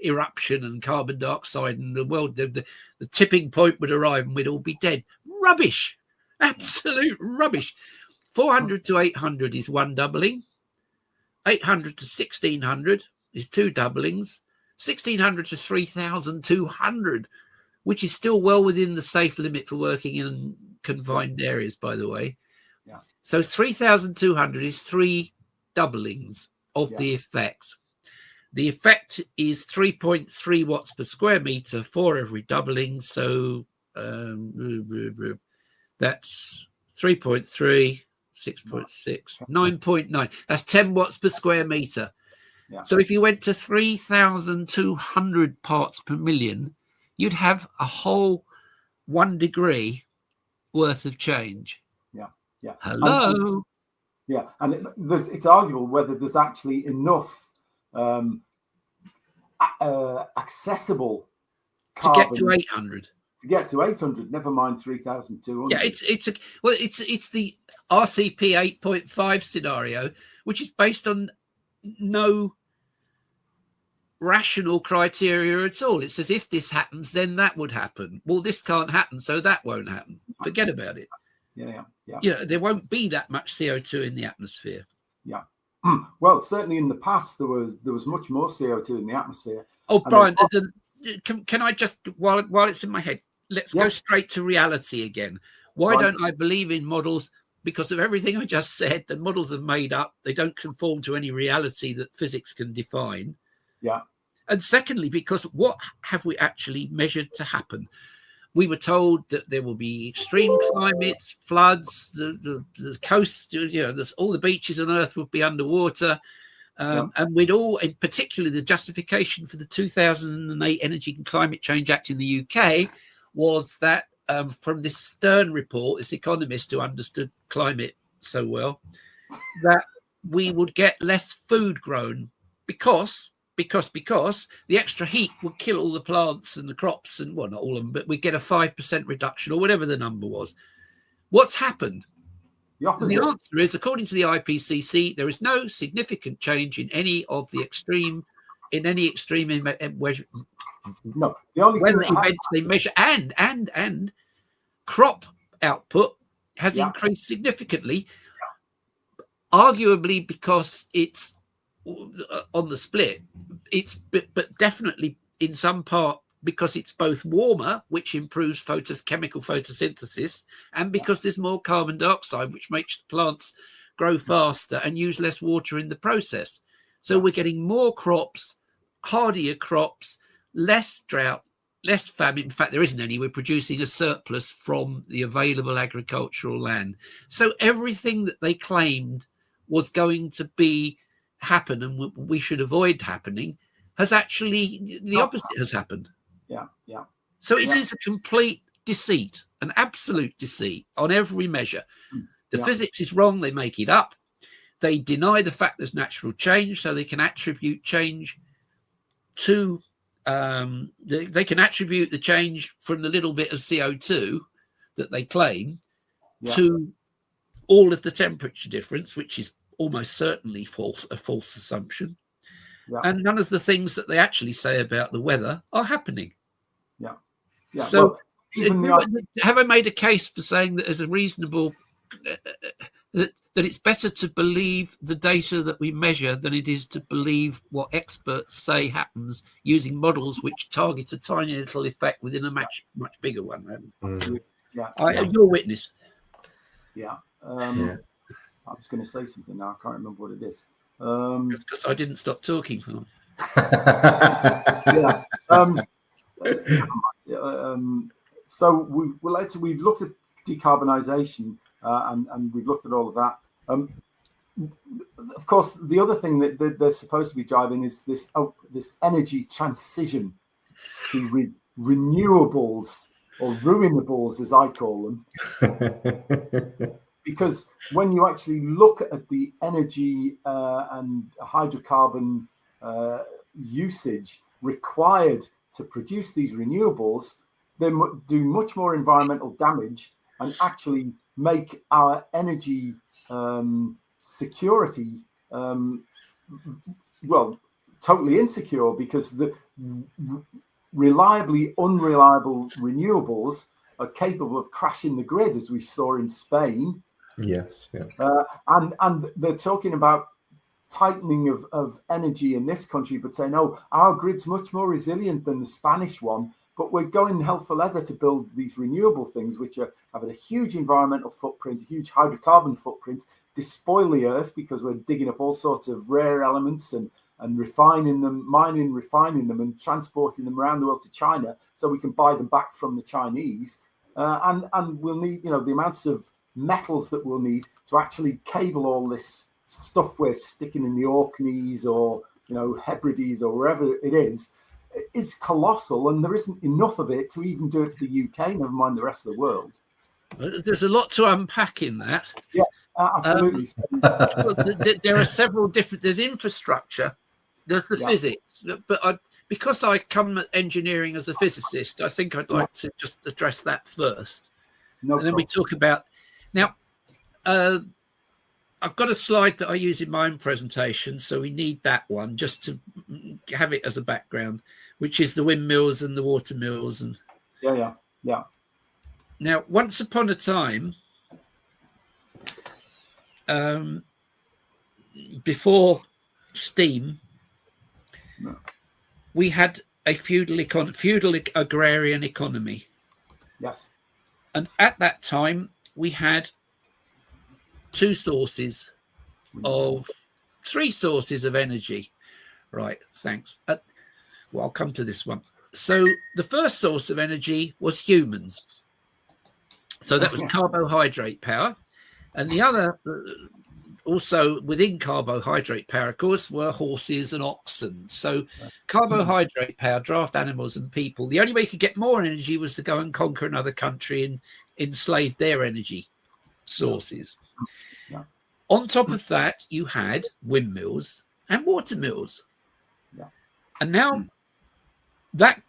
S3: eruption and carbon dioxide and the world, the tipping point would arrive and we'd all be dead. Rubbish. Absolute rubbish. 400 to 800 is 1 doubling. 800 to 1600 is 2 doublings. 1600 to 3200, which is still well within the safe limit for working in confined areas, by the way.
S2: Yeah.
S3: So 3200 is 3 doublings of the effect. The effect is 3.3 watts per square meter for every doubling. So that's 3.3. 6.6, 9.9. That's 10 watts per square meter.
S2: Yeah.
S3: So if you went to 3,200 parts per million, you'd have a whole 1 degree worth of change.
S2: Yeah.
S3: Hello.
S2: And it's arguable whether there's actually enough accessible carbon
S3: to get to 800.
S2: To get to 800, never mind 3,200.
S3: Yeah, it's the RCP 8.5 scenario, which is based on no rational criteria at all. It says if this happens, then that would happen. Well, this can't happen, so that won't happen. Forget about it.
S2: Yeah.
S3: You know, there won't be that much CO2 in the atmosphere.
S2: Yeah. Well, certainly in the past there was much more CO2 in the atmosphere.
S3: Oh, Brian, can I just while it's in my head, let's go straight to reality again. Why don't I believe in models? Because of everything I just said, the models are made up. They don't conform to any reality that physics can define.
S2: Yeah.
S3: And secondly, because what have we actually measured to happen? We were told that there will be extreme climates, floods, the coast, you know, all the beaches on Earth would be underwater. And we'd all, in particular, the justification for the 2008 Energy and Climate Change Act in the UK was that from this Stern report, this economist who understood climate so well, that we would get less food grown because the extra heat would kill all the plants and the crops and, well, not all of them, but we get a 5% reduction or whatever the number was. What's happened? The answer is, according to the IPCC, there is no significant change in any of the extreme
S2: no, the only
S3: weather events they measure, and crop output has increased significantly, arguably because it's on the split, but definitely in some part because it's both warmer, which improves chemical photosynthesis, and because there's more carbon dioxide, which makes plants grow faster and use less water in the process. So we're getting more crops, hardier crops, less drought, less famine. In fact, there isn't any. We're producing a surplus from the available agricultural land. So everything that they claimed was going to happen and we should avoid happening has actually, the opposite has happened.
S2: Yeah.
S3: So it is a complete deceit, an absolute deceit on every measure. The physics is wrong. They make it up. They deny the fact there's natural change, so they can attribute change to they can attribute the change from the little bit of CO2 that they claim to all of the temperature difference, which is almost certainly a false assumption. And none of the things that they actually say about the weather are happening. So have I made a case for saying that as a reasonable that it's better to believe the data that we measure than it is to believe what experts say happens using models which target a tiny little effect within a much bigger one? You're a witness.
S2: I was going to say something now. I can't remember what it is.
S3: Because I didn't stop talking for them.
S2: So we've looked at decarbonisation and we've looked at all of that. Of course, the other thing that they're supposed to be driving is this energy transition to renewables, or ruinables, as I call them. Because when you actually look at the energy and hydrocarbon usage required to produce these renewables, they do much more environmental damage and actually make our energy security, totally insecure, because the reliably unreliable renewables are capable of crashing the grid, as we saw in Spain. And they're talking about tightening of energy in this country, but saying, oh, our grid's much more resilient than the Spanish one, but we're going hell for leather to build these renewable things, which are having a huge environmental footprint, a huge hydrocarbon footprint, despoil the earth because we're digging up all sorts of rare elements and refining them, refining them and transporting them around the world to China so we can buy them back from the Chinese. And we'll need, the amounts of metals that we'll need to actually cable all this stuff we're sticking in the Orkneys or, Hebrides or wherever it is colossal. And there isn't enough of it to even do it for the UK, never mind the rest of the world.
S3: There's a lot to unpack in that.
S2: Yeah, absolutely.
S3: There are several different. There's infrastructure. There's the physics. But because I come at engineering as a physicist, I think I'd like to just address that first. And then we talk about now. I've got a slide that I use in my own presentation, so we need that one just to have it as a background, which is the windmills and the water mills. And
S2: yeah.
S3: Now, once upon a time, before steam, we had a feudal agrarian economy.
S2: Yes.
S3: And at that time, we had three sources of energy. Right, thanks. Well, I'll come to this one. So the first source of energy was humans. So that was carbohydrate power. And the other, also within carbohydrate power, of course, were horses and oxen. So carbohydrate power, draft animals and people. The only way you could get more energy was to go and conquer another country and enslave their energy sources. On top of that, you had windmills and water mills. And now that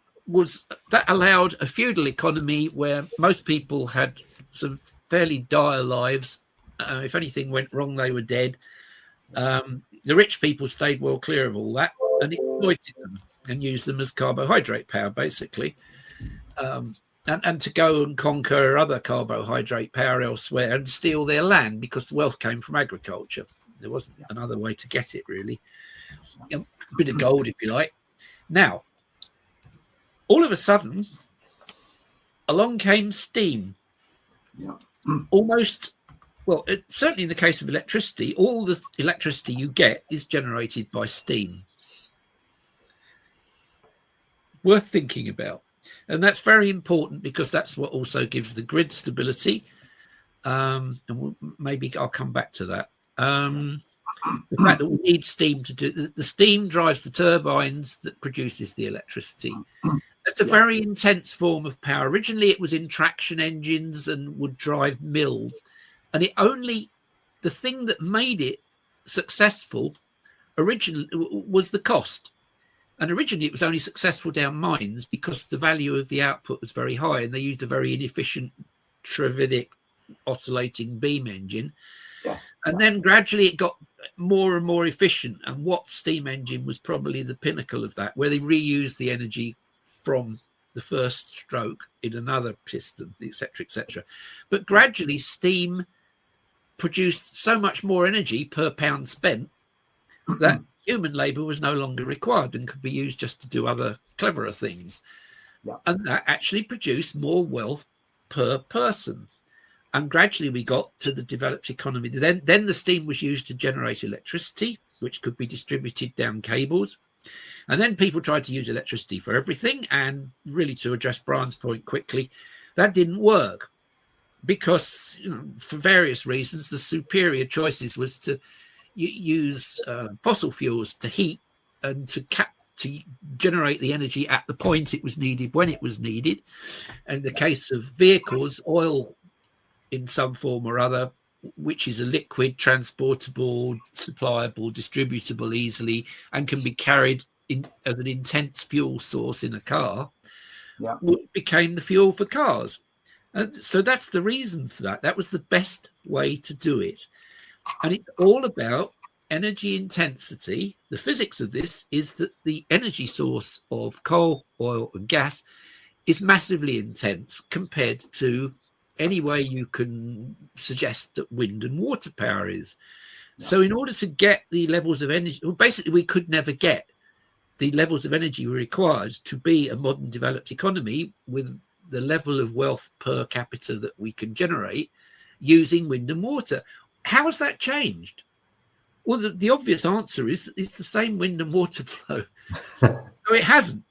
S3: allowed a feudal economy where most people had some fairly dire lives. If anything went wrong, they were dead. The rich people stayed well clear of all that and exploited them and used them as carbohydrate power, basically. And to go and conquer other carbohydrate power elsewhere and steal their land, because wealth came from agriculture. There wasn't another way to get it, really. A bit of gold, if you like. Now, all of a sudden, along came steam. Certainly in the case of electricity, all the electricity you get is generated by steam. Worth thinking about. And that's very important because that's what also gives the grid stability. And maybe I'll come back to that. The fact that we need steam to do the steam drives the turbines that produces the electricity. That's a very intense form of power. Originally, it was in traction engines and would drive mills. And the thing that made it successful originally was the cost. And originally, it was only successful down mines because the value of the output was very high, and they used a very inefficient Trevithick oscillating beam engine. And then gradually it got more and more efficient. And Watt's steam engine was probably the pinnacle of that, where they reused the energy from the first stroke in another piston, etc., etc. But gradually, steam produced so much more energy per pound spent that human labor was no longer required and could be used just to do other cleverer things. And that actually produced more wealth per person. And gradually we got to the developed economy. Then the steam was used to generate electricity, which could be distributed down cables. And then people tried to use electricity for everything. And really, to address Brian's point quickly, that didn't work because, for various reasons, the superior choices was to use fossil fuels to heat and to generate the energy at the point it was needed when it was needed. And in the case of vehicles, oil in some form or other, which is a liquid, transportable, supplyable, distributable easily, and can be carried in as an intense fuel source in a car, became the fuel for cars. And so that's the reason for that. That was the best way to do it. And it's all about energy intensity. The physics of this is that the energy source of coal, oil, and gas is massively intense compared to any way you can suggest that wind and water power is. So in order to get the levels of energy, basically we could never get the levels of energy required to be a modern developed economy with the level of wealth per capita that we can generate using wind and water. How has that changed? Well, the obvious answer is it's the same wind and water flow. So it hasn't.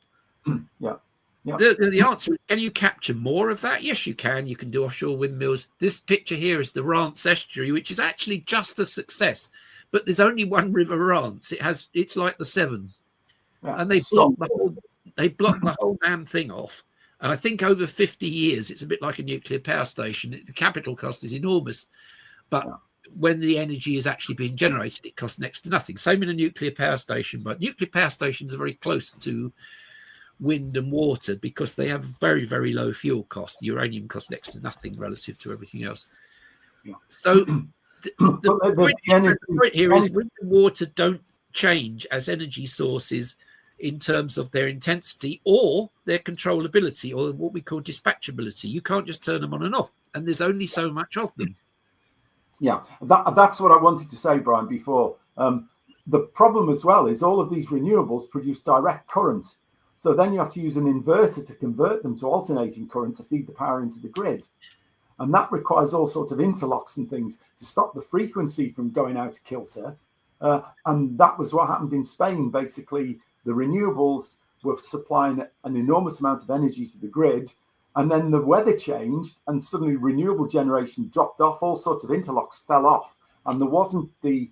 S3: The answer is, can you capture more of that? Yes, you can. You can do offshore windmills. This picture here is the Rance estuary, which is actually just a success. But there's only one river Rance. It's like the Severn. And they block the whole damn thing off. And I think over 50 years, it's a bit like a nuclear power station. The capital cost is enormous, but when the energy is actually being generated, it costs next to nothing. Same in a nuclear power station, but nuclear power stations are very close to wind and water because they have very, very low fuel costs. The uranium costs next to nothing relative to everything else. Yeah. So the point here is wind and water don't change as energy sources in terms of their intensity or their controllability or what we call dispatchability. You can't just turn them on and off, and there's only so much of them.
S2: Yeah, that's what I wanted to say, Brian, before. The problem as well is all of these renewables produce direct current. So then you have to use an inverter to convert them to alternating current to feed the power into the grid. And that requires all sorts of interlocks and things to stop the frequency from going out of kilter. And that was what happened in Spain. Basically, the renewables were supplying an enormous amount of energy to the grid. And then the weather changed and suddenly renewable generation dropped off. All sorts of interlocks fell off. And there wasn't the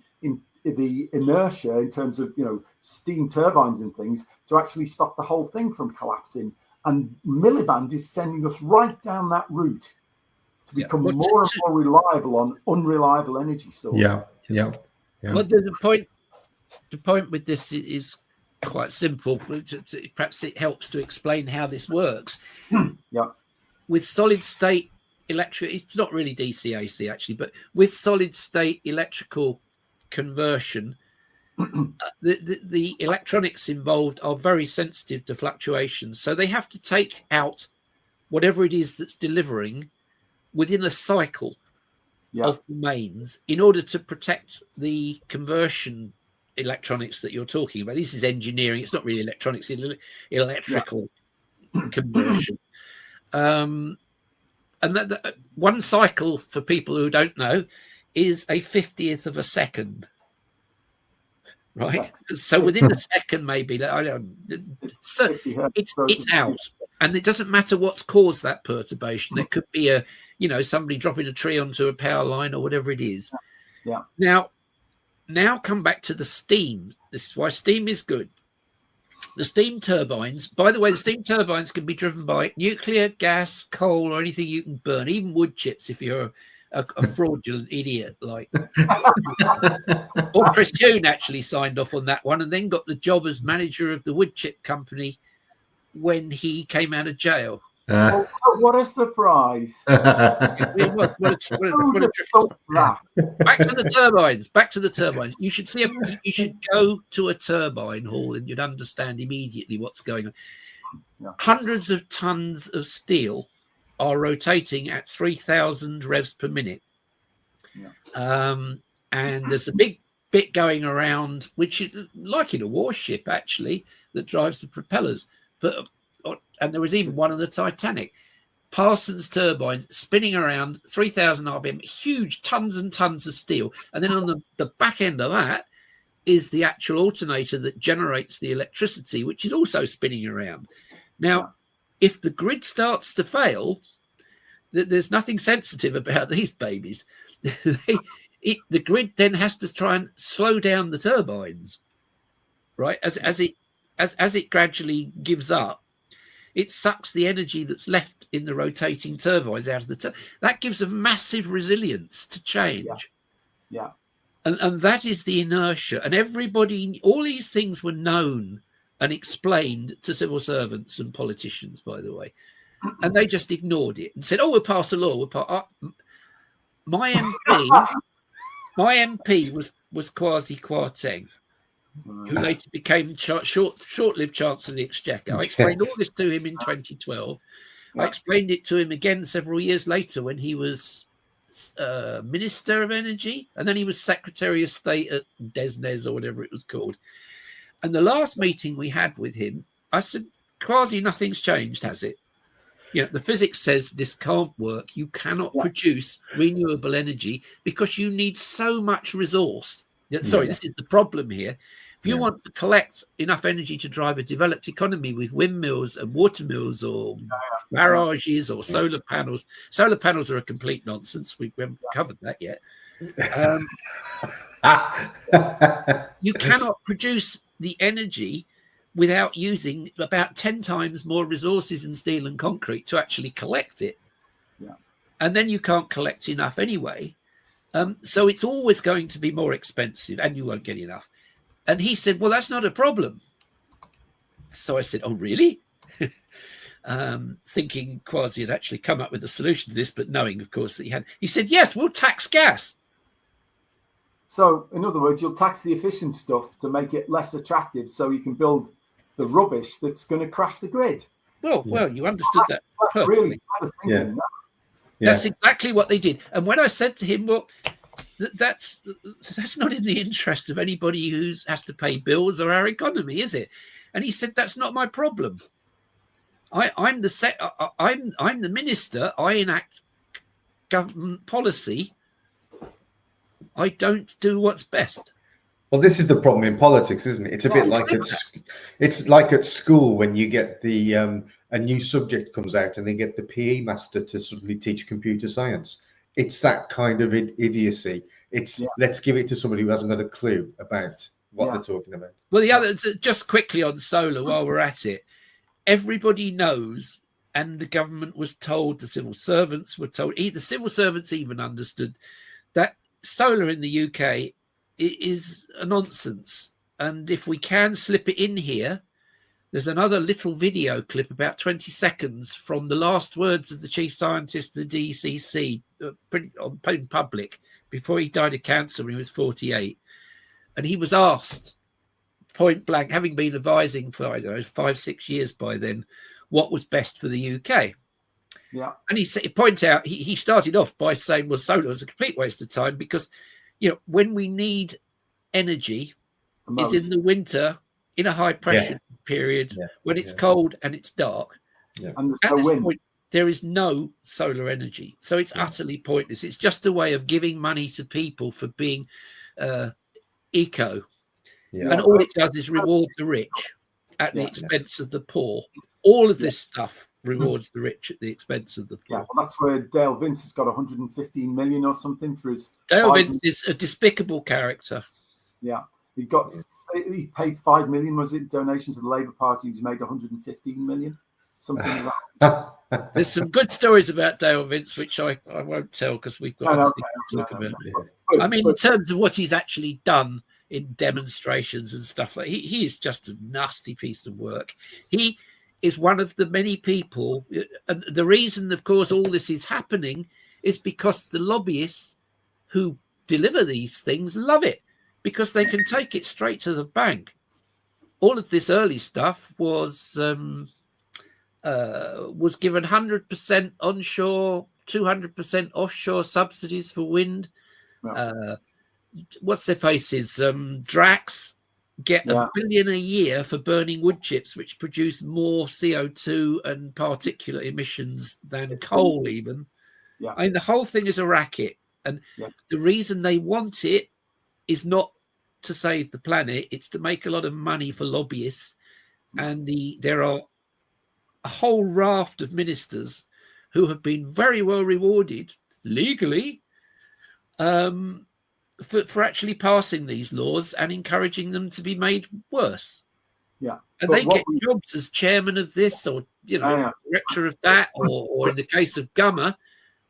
S2: inertia in terms of, steam turbines and things to actually stop the whole thing from collapsing. And Miliband is sending us right down that route to become more and more reliable on unreliable energy sources.
S1: Yeah.
S3: Well, the point with this is quite simple. Perhaps it helps to explain how this works. With solid state electric, it's not really DC-AC actually, but with solid state electrical conversion, the electronics involved are very sensitive to fluctuations. So they have to take out whatever it is that's delivering within a cycle of the mains in order to protect the conversion electronics that you're talking about. This is engineering. It's not really electronics, it's electrical conversion. And that one cycle, for people who don't know, is a 50th of a second. Right. So within the second, maybe it's out, and it doesn't matter what's caused that perturbation. It could be somebody dropping a tree onto a power line or whatever it is. Now come back to the steam. This is why steam is good. The steam turbines, by the way, the steam turbines can be driven by nuclear, gas, coal, or anything you can burn, even wood chips if you're a fraudulent idiot like. Or Chris Huhn actually signed off on that one and then got the job as manager of the wood chip company when he came out of jail.
S2: What a surprise!
S3: Back to the turbines. You should go to a turbine hall and you'd understand immediately what's going on. Hundreds of tons of steel are rotating at 3,000 revs per minute. And there's a big bit going around, which is like in a warship, actually, that drives the propellers. And there was even one on the Titanic. Parsons turbines spinning around 3,000 RPM, huge tons and tons of steel. And then on the back end of that is the actual alternator that generates the electricity, which is also spinning around. Now, if the grid starts to fail, there's nothing sensitive about these babies. The grid then has to try and slow down the turbines, right? As it gradually gives up, it sucks the energy that's left in the rotating turbines out of the that gives a massive resilience to change. And that is the inertia. And everybody, all these things were known and explained to civil servants and politicians, by the way. And they just ignored it and said, "Oh, we'll pass a law." My MP was Kwasi Kwarteng, who later became short-lived Chancellor of the Exchequer. I explained all this to him in 2012. I explained it to him again several years later when he was Minister of Energy, and then he was Secretary of State at Desnes or whatever it was called. And the last meeting we had with him, I said, "Kwasi, nothing's changed, has it? The physics says this can't work. You cannot produce renewable energy because you need so much resource." This is the problem here. If you want to collect enough energy to drive a developed economy with windmills and water mills or barrages or solar panels are a complete nonsense. We haven't covered that yet. You cannot produce the energy without using about 10 times more resources in steel and concrete to actually collect it.
S2: Yeah.
S3: And then you can't collect enough anyway. So it's always going to be more expensive and you won't get enough. And he said, well, that's not a problem. So I said, oh, really? Thinking Kwasi had actually come up with a solution to this, but knowing, of course, that he had. He said, yes, we'll tax gas.
S2: So, in other words, you'll tax the efficient stuff to make it less attractive so you can build the rubbish that's going to crash the grid.
S3: Well, you understood that perfectly.
S2: Really clever thinking.
S3: That's exactly what they did. And when I said to him, well, that's not in the interest of anybody who has to pay bills or our economy, is it? And he said, that's not my problem. I'm the minister. I enact government policy. I don't do what's best.
S1: Well, this is the problem in politics, isn't it? It's a bit like it's like at school when you get the a new subject comes out and they get the PE master to suddenly teach computer science. It's that kind of idiocy. It's let's give it to somebody who hasn't got a clue about what they're talking about.
S3: Well, the other, just quickly on solar while we're at it, everybody knows, and the government was told, the civil servants were told, the civil servants even understood that solar in the UK is a nonsense. And if we can slip it in here, there's another little video clip, about 20 seconds, from the last words of the chief scientist of the DCC in public before he died of cancer when he was 48. And he was asked point blank, having been advising for, 5-6 years by then, what was best for the UK.
S2: Yeah.
S3: And he started off by saying, well, solar is a complete waste of time because, when we need energy is in the winter in a high pressure period when it's cold and it's dark.
S2: Yeah. And
S3: at this point, there is no solar energy. So it's utterly pointless. It's just a way of giving money to people for being eco. Yeah. And all it does is reward the rich at the expense of the poor. All of this stuff rewards the rich at the expense of the poor.
S2: Yeah, well, that's where Dale Vince has got 115 million or something for his.
S3: Dale Vince is a despicable character.
S2: Yeah, he paid 5 million. Was it donations to the Labour Party? He's made 115 million, something like that.
S3: There's some good stories about Dale Vince, which I won't tell because we've got other things to talk about. I mean, in terms of what he's actually done in demonstrations and stuff like he is just a nasty piece of work. He is one of the many people, and the reason, of course, all this is happening is because the lobbyists who deliver these things love it because they can take it straight to the bank. All of this early stuff was given 100% onshore, 200% offshore subsidies for wind. What's their faces? Drax get $1 billion a year for burning wood chips, which produce more CO2 and particulate emissions than coal even. Yeah. I mean, the whole thing is a racket. And the reason they want it is not to save the planet, it's to make a lot of money for lobbyists. And there are a whole raft of ministers who have been very well rewarded legally for actually passing these laws and encouraging them to be made worse. Yeah. And they get jobs as chairman of this or, director of that, or in the case of Gummer,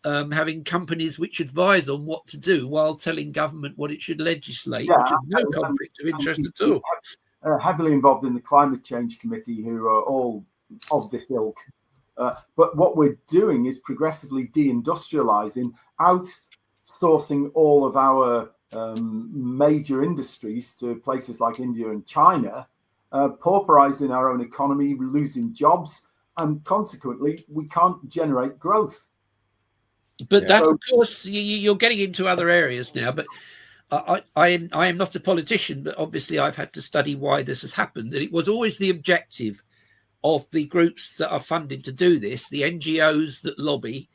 S3: having companies which advise on what to do while telling government what it should legislate, which is no conflict of interest at all.
S2: Heavily involved in the Climate Change Committee, who are all of this ilk. But what we're doing is progressively deindustrializing, outsourcing all of our major industries to places like India and China, pauperizing our own economy, losing jobs, and consequently, we can't generate growth.
S3: But that, of course, you're getting into other areas now. But I am not a politician, but obviously I've had to study why this has happened. And it was always the objective of the groups that are funded to do this, the NGOs that lobby,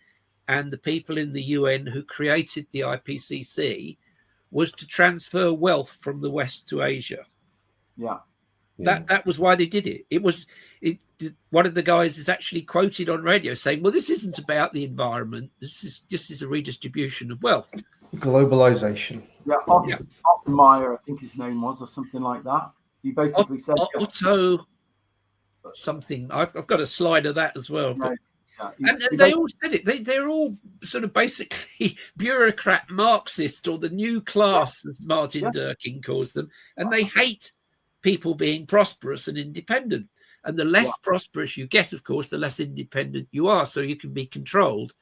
S3: and the people in the UN who created the IPCC, was to transfer wealth from the West to Asia.
S2: Yeah.
S3: That was why they did it. One of the guys is actually quoted on radio saying, well, this isn't about the environment. This is a redistribution of wealth.
S1: Globalization.
S2: Yeah, Ottenmeyer, I think his name was, or something like that. He basically said...
S3: something. I've got a slide of that as well. But,
S2: yeah.
S3: and they all said it. They're all sort of basically bureaucrat Marxist, or the new class, as Martin Durkin calls them, and they hate people being prosperous and independent. And the less prosperous you get, of course, the less independent you are. So you can be controlled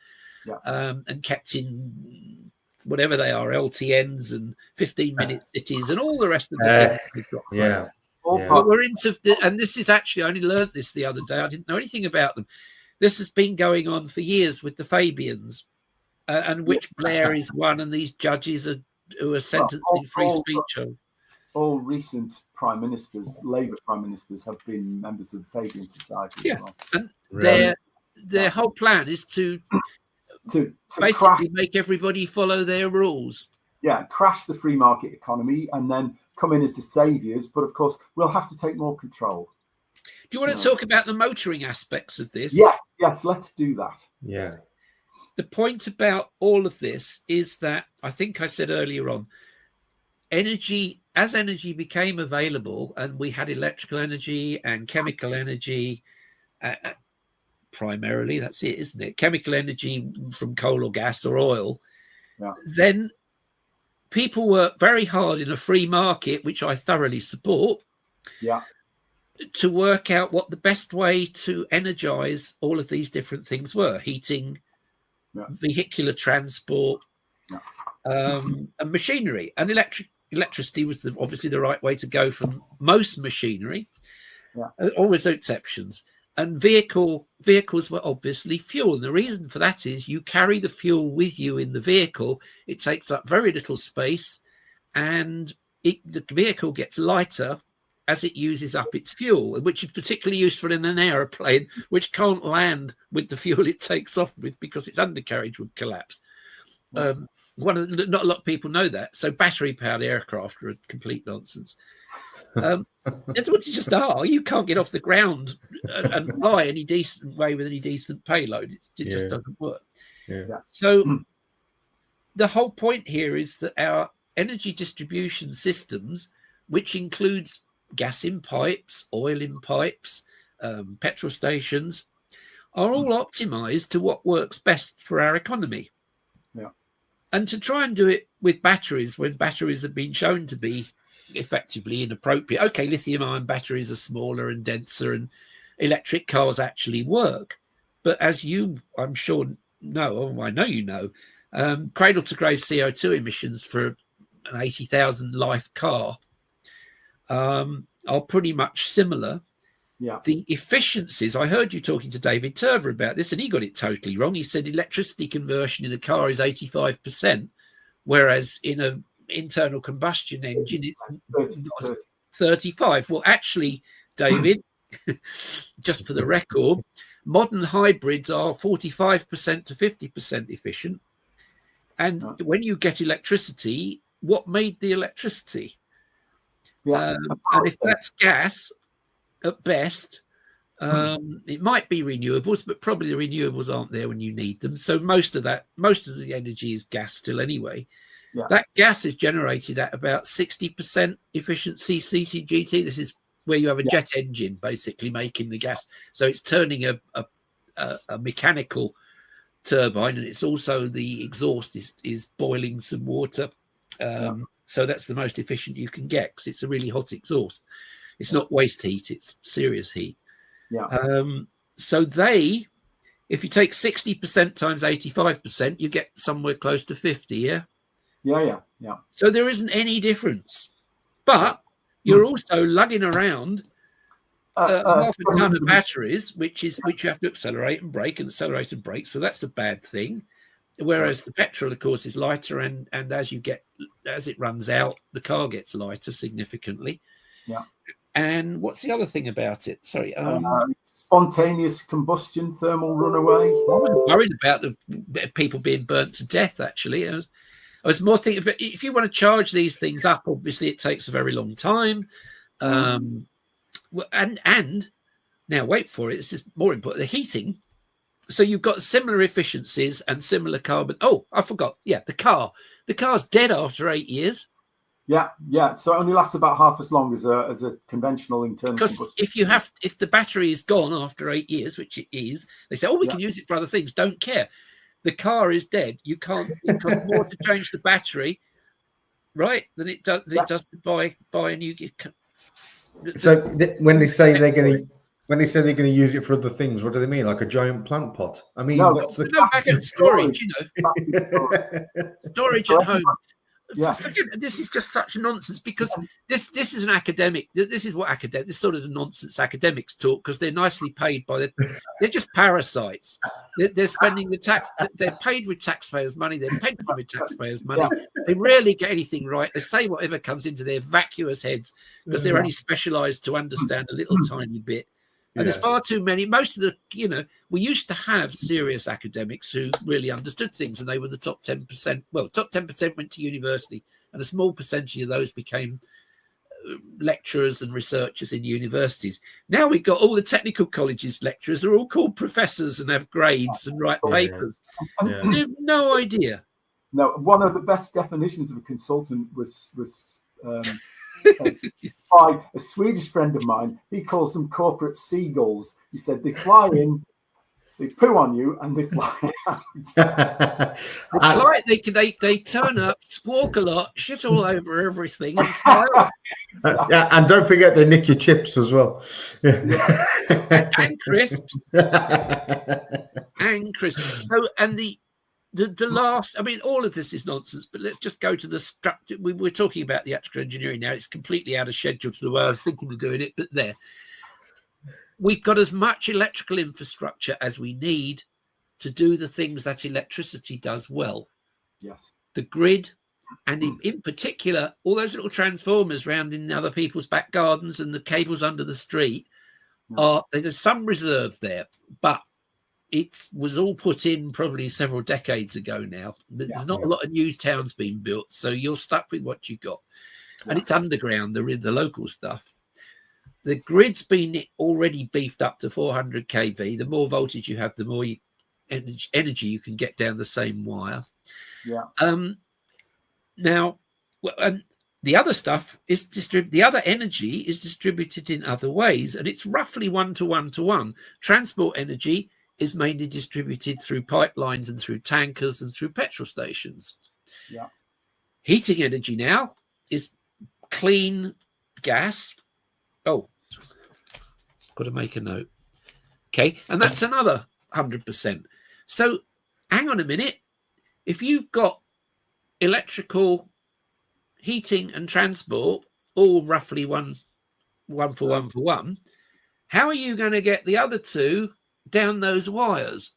S3: and kept in whatever they are, LTNs and 15-minute cities and all the rest of the things we've got. But we're into, and this is actually, I only learned this the other day. I didn't know anything about them. This has been going on for years with the Fabians, and which Blair is one, and these judges who are sentencing free speech.
S2: All recent prime ministers, Labour prime ministers, have been members of the Fabian Society.
S3: Yeah,
S2: as well.
S3: And their whole plan is to basically
S2: crash,
S3: make everybody follow their rules.
S2: Yeah, crash the free market economy and then come in as the saviours. But of course, we'll have to take more control.
S3: Do you want to talk about the motoring aspects of this?
S2: Yes, let's do that.
S1: Yeah.
S3: The point about all of this is that, I think I said earlier on, as energy became available, and we had electrical energy and chemical energy, primarily, that's it, isn't it? Chemical energy from coal or gas or oil.
S2: Yeah.
S3: Then people work very hard in a free market, which I thoroughly support.
S2: Yeah.
S3: To work out what the best way to energize all of these different things were: heating, vehicular transport, and machinery. And electricity was obviously the right way to go for most machinery. Always exceptions. And vehicles were obviously fuel. And the reason for that is you carry the fuel with you in the vehicle. It takes up very little space, and the vehicle gets lighter as it uses up its fuel, which is particularly useful in an aeroplane, which can't land with the fuel it takes off with because its undercarriage would collapse. Not a lot of people know that. So battery-powered aircraft are complete nonsense. That's what you just are. You can't get off the ground and fly any decent way with any decent payload. It just doesn't work. So the whole point here is that our energy distribution systems, which includes gas in pipes, oil in pipes, petrol stations, are all optimized to what works best for our economy. And to try and do it with batteries, when batteries have been shown to be effectively inappropriate. Okay, lithium-ion batteries are smaller and denser, and electric cars actually work. But as you, I'm sure, know, or I know you know, cradle-to-grave CO2 emissions for an 80,000 life car are pretty much similar. The efficiencies, I heard you talking to David Turver about this, and he got it totally wrong. He said electricity conversion in a car is 85%, whereas in an internal combustion engine it's 35. Well, actually, David, just for the record, modern hybrids are 45% to 50% efficient. And when you get electricity, what made the electricity? And if that's gas, at best, it might be renewables, but probably the renewables aren't there when you need them. So most of the energy is gas still anyway. That gas is generated at about 60% efficiency CCGT. This is where you have a jet engine basically making the gas. So it's turning a mechanical turbine, and it's also the exhaust is boiling some water. So that's the most efficient you can get, because it's a really hot exhaust. It's not waste heat, it's serious heat. So if you take 60% times 85%, you get somewhere close to 50, So there isn't any difference. But you're also lugging around half a ton of batteries, which you have to accelerate and brake and accelerate and brake. So that's a bad thing. Whereas the petrol, of course, is lighter, and as it runs out, the car gets lighter significantly. And what's the other thing about it? Sorry,
S2: spontaneous combustion, thermal runaway.
S3: I wasn't worried about the people being burnt to death. Actually, I was more thinking. But if you want to charge these things up, obviously it takes a very long time. And now wait for it. This is more important. The heating. So you've got similar efficiencies and similar carbon. Oh, I forgot. Yeah, the car. The car's dead after 8 years.
S2: Yeah. So it only lasts about half as long as a conventional internal
S3: because
S2: combustion.
S3: if the battery is gone after 8 years, which it is, they say, we can use it for other things. Don't care. The car is dead. You can't. It costs more to change the battery, right, than it does to buy a new.
S1: When they say they're going to use it for other things, what do they mean? Like a giant plant pot? I mean, what's the
S3: back at storage? Storage at home.
S2: Yeah,
S3: this is just such nonsense, because this is an academic. This is what this sort of nonsense academics talk, because they're nicely paid they're just parasites. They're spending the tax. They're paid with taxpayers' money. They're paid with taxpayers' money. They rarely get anything right. They say whatever comes into their vacuous heads, because they're only specialised to understand a little tiny bit. And there's far too many. Most of the, we used to have serious academics who really understood things, and they were the top 10%. Well, top 10% went to university, and a small percentage of those became lecturers and researchers in universities. Now we've got all the technical colleges lecturers are all called professors and have grades and write papers. They have no idea.
S2: No, one of the best definitions of a consultant was by a Swedish friend of mine. He calls them corporate seagulls. He said they fly in, they poo on you, and they fly out.
S3: They turn up, squawk a lot, shit all over everything, and fly out.
S1: And don't forget they nick your chips as well.
S3: And crisps. And crisps. So, and the last, all of this is nonsense, but let's just go to the structure. We're talking about the electrical engineering now. It's completely out of schedule to the way I was thinking of doing it, but there. We've got as much electrical infrastructure as we need to do the things that electricity does well.
S2: Yes.
S3: The grid, and in particular, all those little transformers round in other people's back gardens and the cables under the street, there's some reserve there, but it was all put in probably several decades ago now. There's not a lot of new towns being built, so you're stuck with what you got. And it's underground, the local stuff. The grid's been already beefed up to 400 kV. The more voltage you have, the more energy you can get down the same wire. Now, and the other stuff is the other energy is distributed in other ways, and it's roughly 1 to 1 to 1. Transport energy is mainly distributed through pipelines and through tankers and through petrol stations. Heating energy now is clean gas. Got to make a note. Okay, and that's another 100%. So hang on a minute. If you've got electrical, heating and transport all roughly one for one, how are you going to get the other two down those wires?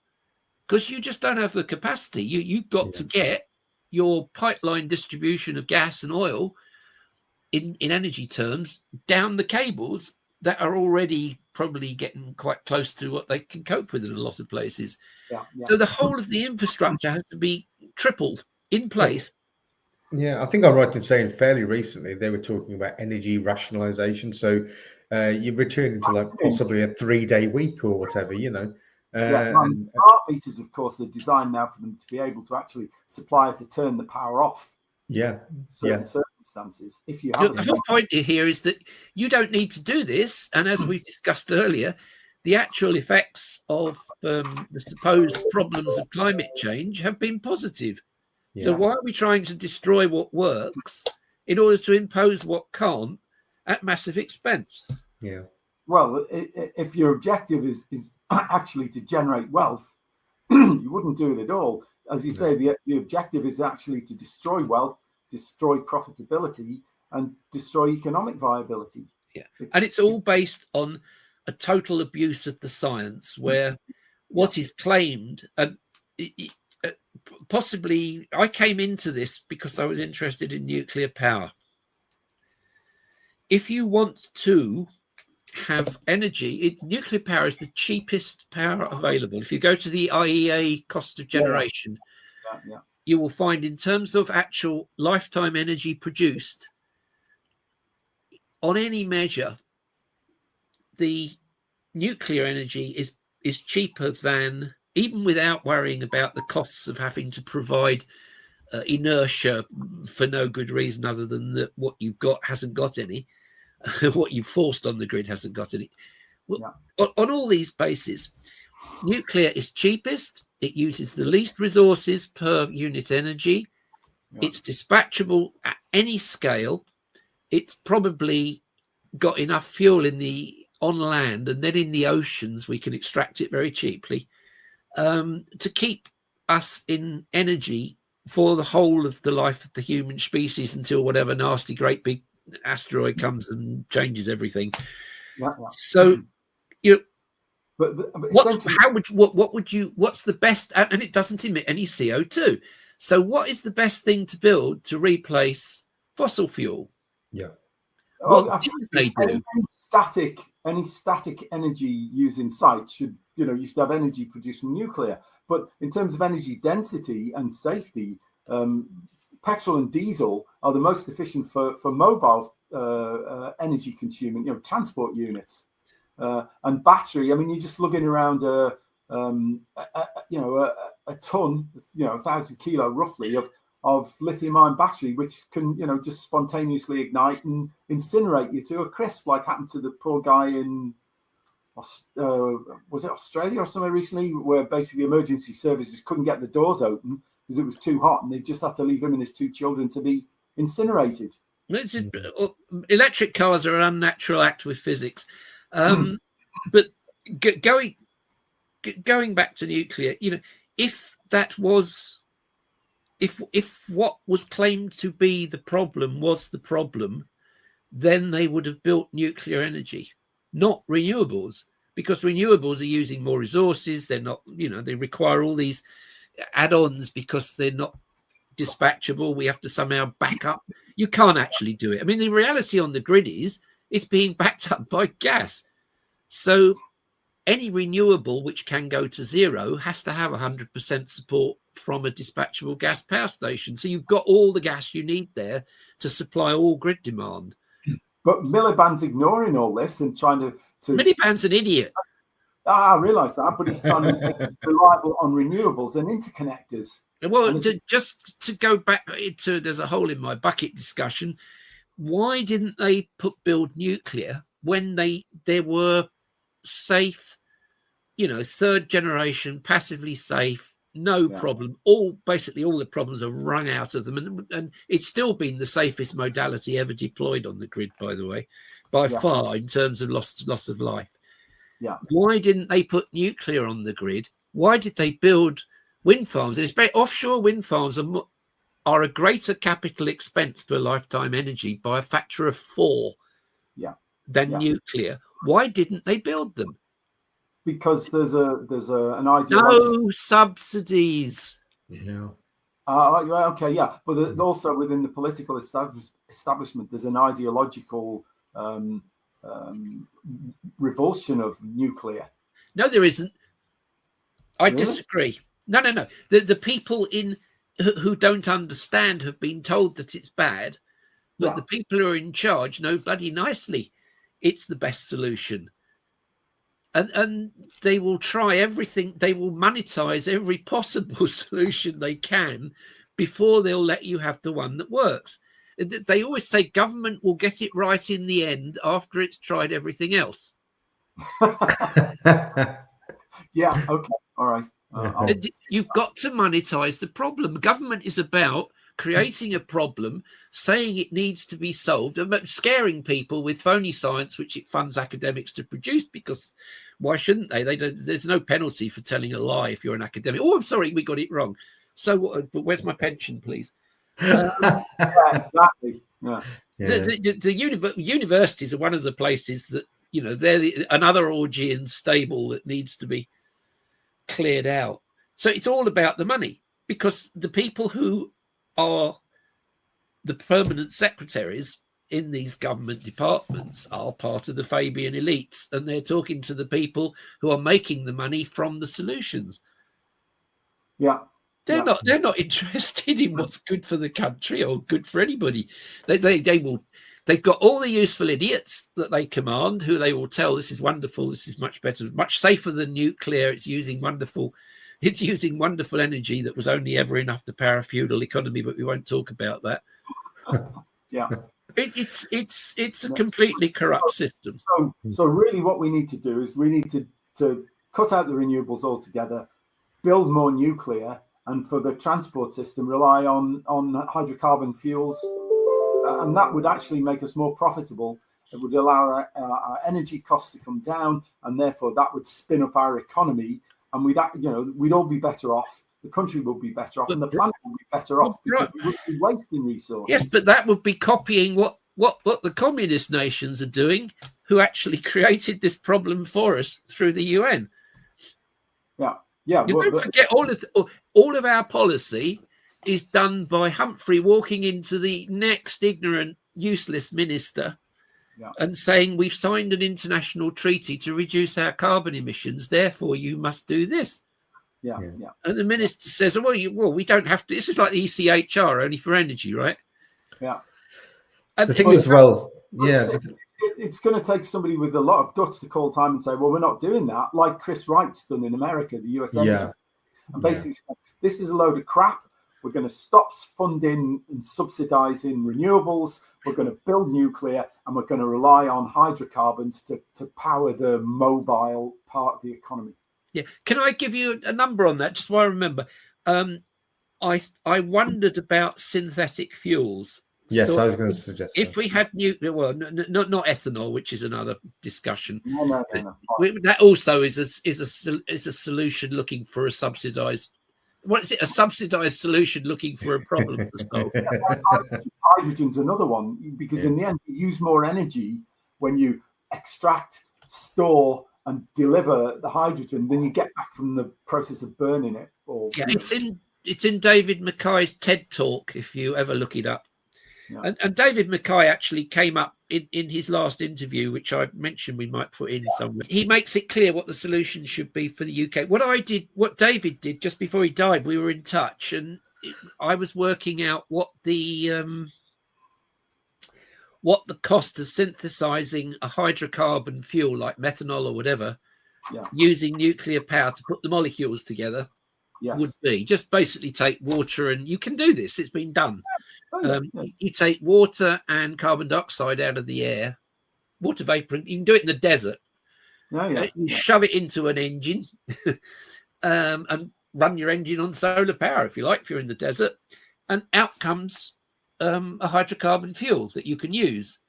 S3: Because you just don't have the capacity. You've got to get your pipeline distribution of gas and oil in energy terms down the cables that are already probably getting quite close to what they can cope with in a lot of places. So the whole of the infrastructure has to be tripled in place.
S1: I think I'm right in saying fairly recently they were talking about energy rationalization. So you're returning to like possibly a 3-day week or whatever,
S2: smart meters, of course, are designed now for them to be able to actually supply to turn the power off. Certain circumstances. If you have
S3: the whole point here is that you don't need to do this, and as we've discussed earlier, the actual effects of the supposed problems of climate change have been positive. So why are we trying to destroy what works in order to impose what can't at massive expense?
S2: Well, if your objective is actually to generate wealth, you wouldn't do it at all. As you say, the objective is actually to destroy wealth, destroy profitability, and destroy economic viability.
S3: And it's all based on a total abuse of the science, where what is claimed, possibly, I came into this because I was interested in nuclear power. If you want to have energy, nuclear power is the cheapest power available. If you go to the IEA cost of generation, you will find, in terms of actual lifetime energy produced, on any measure, the nuclear energy is cheaper than, even without worrying about the costs of having to provide inertia for no good reason other than that what you've got hasn't got any. What you've forced on the grid hasn't got any. Well, on all these bases, nuclear is cheapest. It uses the least resources per unit energy. It's dispatchable at any scale. It's probably got enough fuel on land, and then in the oceans we can extract it very cheaply to keep us in energy for the whole of the life of the human species until whatever nasty great big asteroid comes and changes everything. So what's the best, and it doesn't emit any CO2, so what is the best thing to build to replace fossil fuel? What didn't they do?
S2: Any static energy using sites should have energy produced from nuclear. But in terms of energy density and safety, petrol and diesel are the most efficient for mobile energy consuming, transport units. And battery, I mean, you're just lugging around a ton, 1,000 kilo roughly of lithium-ion battery, which can, just spontaneously ignite and incinerate you to a crisp, like happened to the poor guy in, was it Australia or somewhere recently, where basically emergency services couldn't get the doors open because it was too hot, and they just had to leave him and his 2 children to be incinerated.
S3: Electric cars are an unnatural act with physics. But going back to nuclear, if what was claimed to be the problem was the problem, then they would have built nuclear energy, not renewables, because renewables are using more resources. They're not, they require all these add-ons because they're not dispatchable. We have to somehow back up. You can't actually do it. I mean, the reality on the grid is it's being backed up by gas. So any renewable which can go to zero has to have 100% support from a dispatchable gas power station. So you've got all the gas you need there to supply all grid demand.
S2: But Miliband's ignoring all this and trying to...
S3: Miliband's an idiot.
S2: I realise that, but he's trying to make it reliable on renewables and interconnectors.
S3: Well, just to go back to, there's a hole in my bucket discussion. Why didn't they build nuclear when there were safe, third generation, passively safe, no problem. Basically all the problems are wrung out of them, and it's still been the safest modality ever deployed on the grid, by the way, by far, in terms of loss of life. Why didn't they put nuclear on the grid? Why did they build wind farms? And offshore wind farms are a greater capital expense per lifetime energy by a factor of 4 than nuclear. Why didn't they build them?
S2: Because there's an ideology.
S3: No subsidies.
S2: Okay, but also within the political establishment, there's an ideological revulsion of nuclear.
S3: No, there isn't. I disagree. No. The people who don't understand have been told that it's bad, but the people who are in charge know bloody nicely it's the best solution. And they will try everything. They will monetize every possible solution they can before they'll let you have the one that works. They always say government will get it right in the end after it's tried everything else.
S2: Yeah. Okay. All right.
S3: You've got to monetize the problem. Government is about creating a problem, saying it needs to be solved, and scaring people with phony science, which it funds academics to produce, because why shouldn't they? There's no penalty for telling a lie if you're an academic. Oh, I'm sorry, we got it wrong. So, but where's my pension, please?
S2: Exactly. Yeah.
S3: The universities are one of the places that, they're another Augean stable that needs to be cleared out. So it's all about the money, because the people who are the permanent secretaries in these government departments are part of the Fabian elites, and they're talking to the people who are making the money from the solutions.
S2: Yeah.
S3: They're not interested in what's good for the country or good for anybody. They've got all the useful idiots that they command, who they will tell this is wonderful, this is much better, much safer than nuclear, it's using wonderful It's using wonderful energy that was only ever enough to power a feudal economy, but we won't talk about that.
S2: Yeah.
S3: It's a completely corrupt system.
S2: So really what we need to do is we need to cut out the renewables altogether, build more nuclear, and for the transport system, rely on hydrocarbon fuels. And that would actually make us more profitable. It would allow our energy costs to come down, and therefore that would spin up our economy, and we'd all be better off. The country will be better off, and the planet will be better off because we would be wasting resources.
S3: Yes, but that would be copying what the communist nations are doing, who actually created this problem for us through the UN.
S2: Yeah.
S3: Don't forget all of our policy is done by Humphrey walking into the next ignorant, useless minister and saying, we've signed an international treaty to reduce our carbon emissions, therefore you must do this.
S2: Yeah.
S3: And the minister says, well, we don't have to. This is like the ECHR, only for energy, right?
S2: Yeah.
S1: And the thing as well,
S2: it's going to take somebody with a lot of guts to call time and say, well, we're not doing that, like Chris Wright's done in America, the US Energy. And basically say, this is a load of crap. We're going to stop funding and subsidizing renewables. We're going to build nuclear, and we're going to rely on hydrocarbons to power the mobile part of the economy.
S3: Yeah. Can I give you a number on that? Just so I remember. I wondered about synthetic fuels.
S1: Yes,
S3: So
S1: I was going to suggest
S3: if
S1: that.
S3: we had nuclear, well, not ethanol, which is another discussion.
S2: No.
S3: That also is a solution looking for a subsidized. What is it? A subsidized solution looking for a problem to solve.
S2: Hydrogen's another one, because in the end, you use more energy when you extract, store, and deliver the hydrogen than you get back from the process of burning it.
S3: It's in David Mackay's TED Talk, if you ever look it up.
S2: Yeah.
S3: And David Mackay actually came up in his last interview, which I mentioned we might put in somewhere. He makes it clear what the solution should be for the UK. What David did just before he died, we were in touch, and I was working out what the cost of synthesizing a hydrocarbon fuel like methanol or whatever, using nuclear power to put the molecules together would be. Just basically take water, and you can do this. It's been done. You take water and carbon dioxide out of the air, water vapor. You can do it in the desert. You shove it into an engine and run your engine on solar power, if you like, if you're in the desert, and out comes a hydrocarbon fuel that you can use.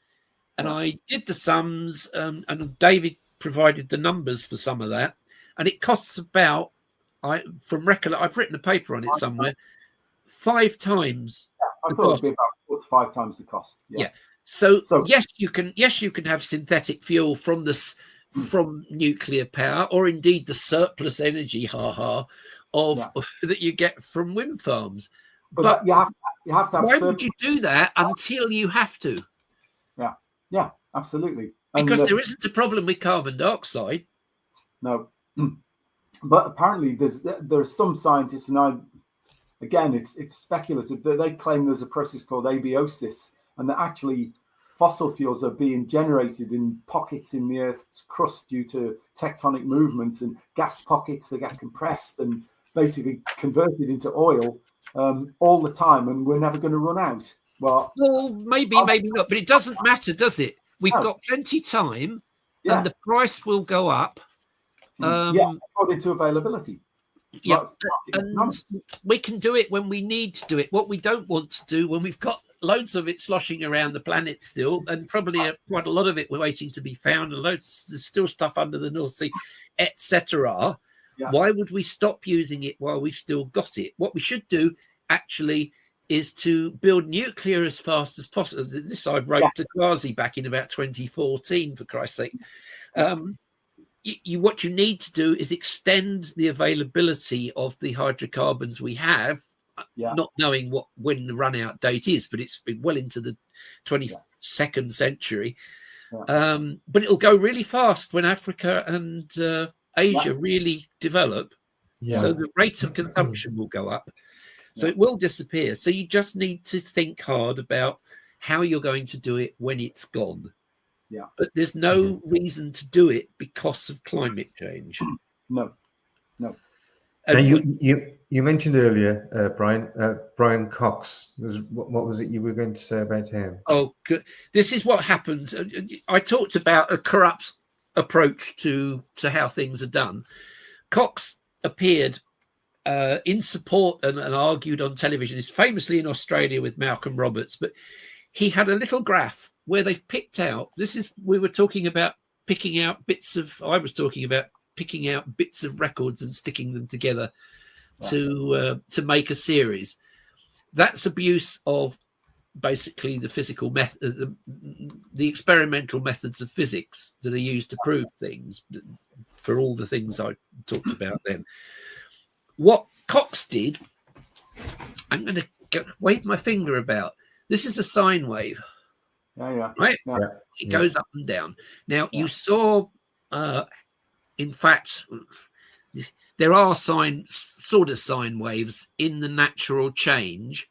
S3: And I did the sums, and David provided the numbers for some of that, and it costs about, I've written a paper on it somewhere, 5 times.
S2: I thought it'd be about 5 times the cost. Yeah.
S3: So yes, you can have synthetic fuel from nuclear power, or indeed the surplus energy, that you get from wind farms. But
S2: you have to have.
S3: Why would you do that until you have to?
S2: Yeah, absolutely.
S3: Because there isn't a problem with carbon dioxide.
S2: No, but apparently there are some scientists, and again, it's speculative, that they claim there's a process called abiosis, and that actually fossil fuels are being generated in pockets in the Earth's crust due to tectonic movements, and gas pockets that get compressed and basically converted into oil all the time, and we're never going to run out. Well,
S3: maybe not, but it doesn't matter, does it? We've got plenty time, and the price will go up.
S2: According to availability.
S3: And we can do it when we need to do it. What we don't want to do when we've got loads of it sloshing around the planet still, and probably quite a lot of it we're waiting to be found, and there's still stuff under the North Sea, etc. Why would we stop using it while we've still got it? What we should do actually is to build nuclear as fast as possible. This I wrote to Quasi back in about 2014, for Christ's sake. What you need to do is extend the availability of the hydrocarbons we have, not knowing when the run out date is, but it's well into the 22nd century. But it'll go really fast when Africa and Asia really develop. So the rate of consumption will go up. So it will disappear. So you just need to think hard about how you're going to do it when it's gone. But there's no reason to do it because of climate change.
S2: No.
S1: Now you mentioned earlier, Brian Cox. What was it you were going to say about him?
S3: Oh, good. This is what happens. I talked about a corrupt approach to how things are done. Cox appeared in support and argued on television. He's famously in Australia with Malcolm Roberts, but he had a little graph where they've picked out. We were talking about picking out bits of. I was talking about picking out bits of records and sticking them together to make a series. That's abuse of basically the physical method, the experimental methods of physics that are used to prove things, for all the things I talked about then. What Cox did, I'm going to wave my finger about. This is a sine wave. Right?
S2: Yeah.
S3: It goes up and down. Now, you saw, in fact, there are sort of sine waves in the natural change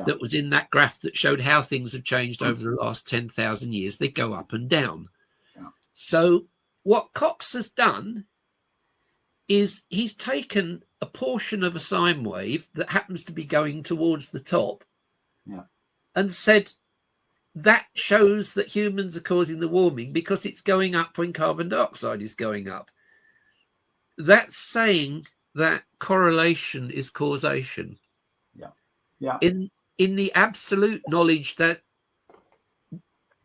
S3: that was in that graph that showed how things have changed over the last 10,000 years. They go up and down. Yeah. So what Cox has done is he's taken a portion of a sine wave that happens to be going towards the top and said that shows that humans are causing the warming because it's going up when carbon dioxide is going up. That's saying that correlation is causation. Yeah. In the absolute knowledge that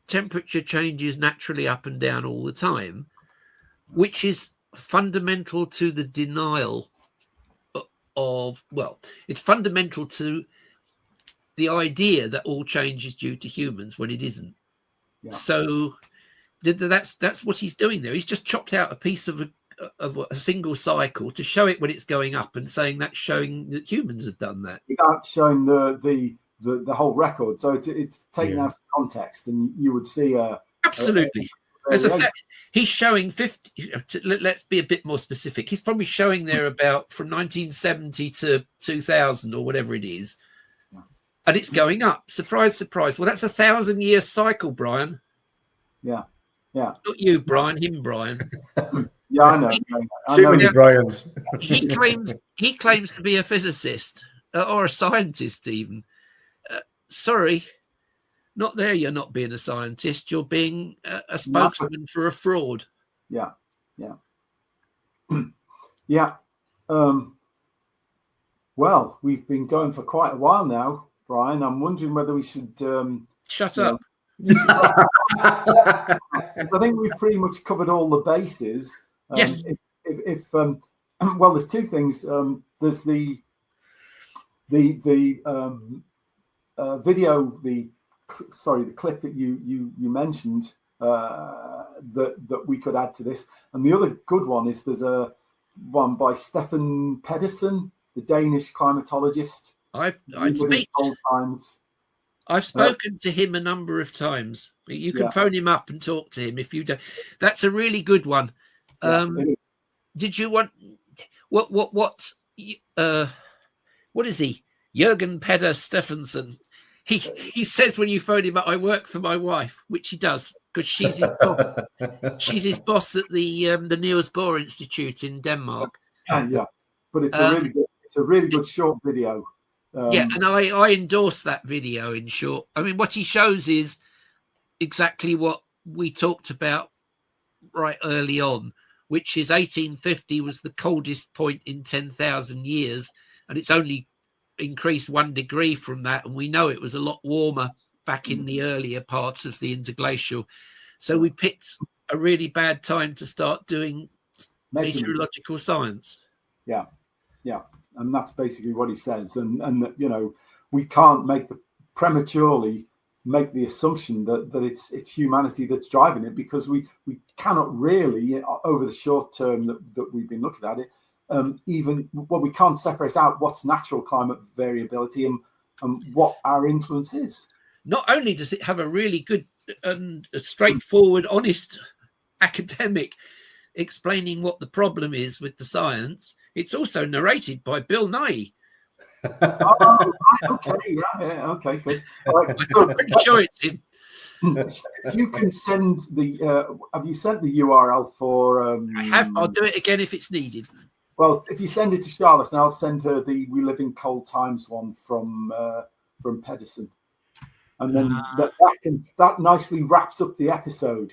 S3: temperature changes naturally up and down all the time, which is fundamental to the denial of, it's fundamental to the idea that all change is due to humans when it isn't. Yeah. So that's what he's doing there. He's just chopped out a piece of a single cycle to show it when it's going up and saying that's showing that humans have done that
S2: without showing the whole record. So it's taken out of context, and you would see
S3: absolutely. He's showing 50. Let's be a bit more specific. He's probably showing there about from 1970 to 2000 or whatever it is, and it's going up. Surprise, surprise. Well, that's 1,000-year cycle, Brian.
S2: Yeah.
S3: Not you, Brian. Him, Brian.
S2: Yeah, I know.
S1: Too many Brians.
S3: He claims to be a physicist or a scientist, even. Sorry, not there. You're not being a scientist. You're being a spokesman for a fraud.
S2: Yeah. Well, we've been going for quite a while now, Brian. I'm wondering whether we should
S3: shut up.
S2: I think we've pretty much covered all the bases.
S3: Yes.
S2: Well, there's two things. There's the video, the clip that you mentioned that we could add to this, and the other good one is there's a one by Stefan Pedersen, the Danish climatologist.
S3: I've spoken to him a number of times. You can phone him up and talk to him if you don't. That's a really good one. Did you want what is he? Jürgen Peder Stefansson. He says when you phone him up, I work for my wife, which he does because she's his boss. She's his boss at the Niels Bohr Institute in Denmark.
S2: But it's a really good short video.
S3: And I endorse that video in short. I mean, what he shows is exactly what we talked about right early on, which is 1850 was the coldest point in 10,000 years, and it's only increased 1 degree from that. And we know it was a lot warmer back in the earlier parts of the interglacial. So we picked a really bad time to start doing meteorological science. Yeah.
S2: And that's basically what he says. And we can't prematurely make the assumption that it's humanity that's driving it, because we cannot really, over the short term that we've been looking at it, we can't separate out what's natural climate variability and what our influence is.
S3: Not only does it have a really good and straightforward, honest academic explaining what the problem is with the science, it's also narrated by Bill Nye.
S2: Okay, good.
S3: I'm pretty sure it's him.
S2: If you can send have you sent the URL for?
S3: I have. I'll do it again if it's needed.
S2: Well, if you send it to Charlotte, and I'll send her the "We Live in Cold Times" one from Pedersen, and then that nicely wraps up the episode,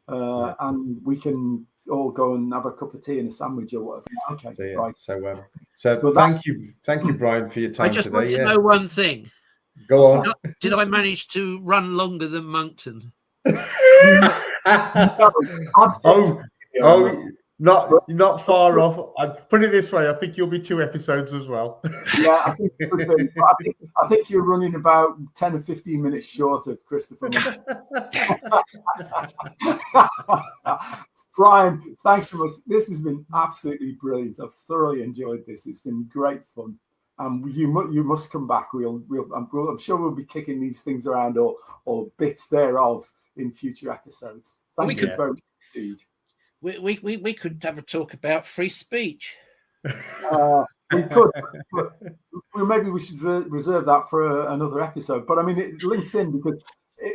S2: and we can all go and have a cup of tea and a sandwich or whatever. Okay,
S1: So,
S2: right.
S1: So thank you, Brian, for your time
S3: I just
S1: today.
S3: want to know one thing.
S1: Go on.
S3: Did I manage to run longer than Moncton?
S1: Not far off. I'd put it this way: I think you'll be 2 episodes as well.
S2: Yeah, I think it could be. I think you're running about 10 or 15 minutes short of Christopher. Brian, thanks so much. This has been absolutely brilliant. I've thoroughly enjoyed this. It's been great fun. You must come back. I'm sure we'll be kicking these things around or bits thereof in future episodes. Thank you very much indeed.
S3: We could have a talk about free speech.
S2: We could. Maybe we should reserve that for another episode. But I mean, it links in because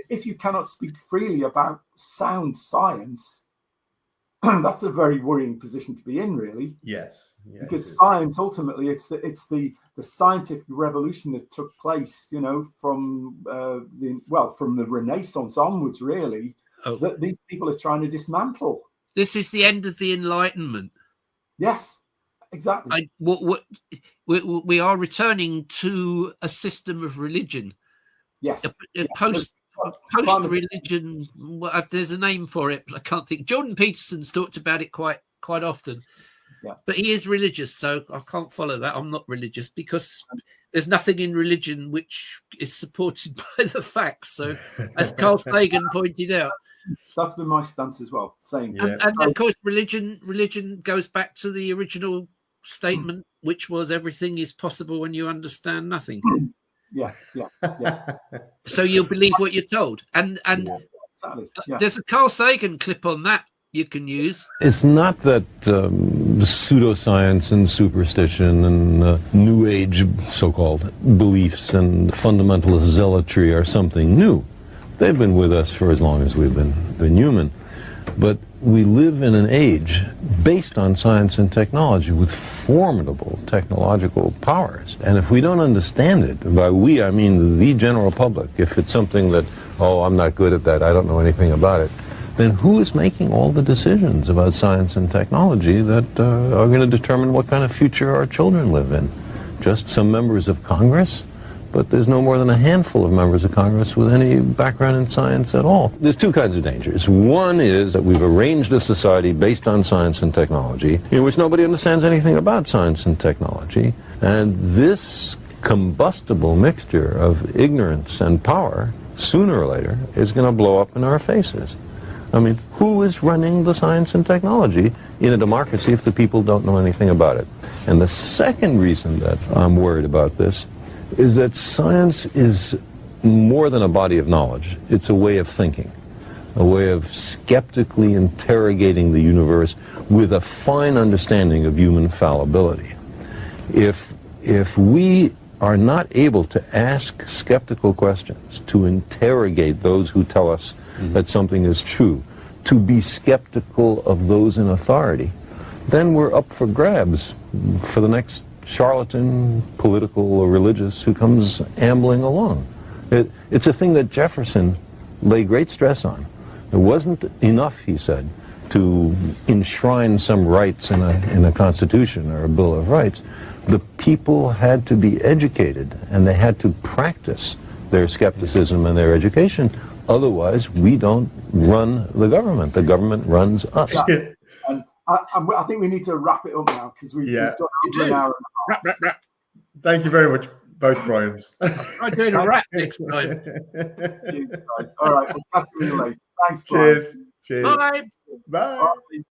S2: if you cannot speak freely about sound science, that's a very worrying position to be in, really.
S1: Yes. Yeah,
S2: because science ultimately it's the scientific revolution that took place, from the Renaissance onwards, really, that these people are trying to dismantle.
S3: This is the end of the Enlightenment.
S2: Yes, exactly.
S3: We are returning to a system of religion.
S2: Yes.
S3: Post-religion. There's a name for it, but I can't think. Jordan Peterson's talked about it quite often.
S2: Yeah.
S3: But he is religious, so I can't follow that. I'm not religious because there's nothing in religion which is supported by the facts. So, as Carl Sagan pointed out,
S2: that's been my stance as well. Same.
S3: Yeah. And of course, religion goes back to the original statement, which was everything is possible when you understand nothing.
S2: Yeah.
S3: So you'll believe what you're told, and
S2: exactly.
S3: There's a Carl Sagan clip on that you can use.
S8: It's not that pseudoscience and superstition and New Age so-called beliefs and fundamentalist zealotry are something new. They've been with us for as long as we've been human. But we live in an age based on science and technology with formidable technological powers. And if we don't understand it, and by we I mean the general public, if it's something that, I'm not good at that, I don't know anything about it, then who is making all the decisions about science and technology that are going to determine what kind of future our children live in? Just some members of Congress? But there's no more than a handful of members of Congress with any background in science at all. There's 2 kinds of dangers. One is that we've arranged a society based on science and technology in which nobody understands anything about science and technology. And this combustible mixture of ignorance and power, sooner or later, is going to blow up in our faces. I mean, who is running the science and technology in a democracy if the people don't know anything about it? And the second reason that I'm worried about this is that science is more than a body of knowledge. It's a way of thinking, a way of skeptically interrogating the universe with a fine understanding of human fallibility. If we are not able to ask skeptical questions, to interrogate those who tell us that something is true, to be skeptical of those in authority, then we're up for grabs for the next charlatan, political or religious, who comes ambling along. It's a thing that Jefferson lay great stress on. It wasn't enough, he said, to enshrine some rights in a constitution or a Bill of Rights. The people had to be educated, and they had to practice their skepticism and their education. Otherwise, we don't run the government. The government runs us.
S2: Yeah. And I think we need to wrap it up now because we've got an hour and a half.
S3: Wrap.
S1: Thank you very much, both Brians.
S3: I'm doing a wrap next time.
S2: Cheers, guys. All right, we'll catch you later. Thanks, Brian.
S1: Cheers.
S3: Bye.
S1: Bye.
S2: Bye.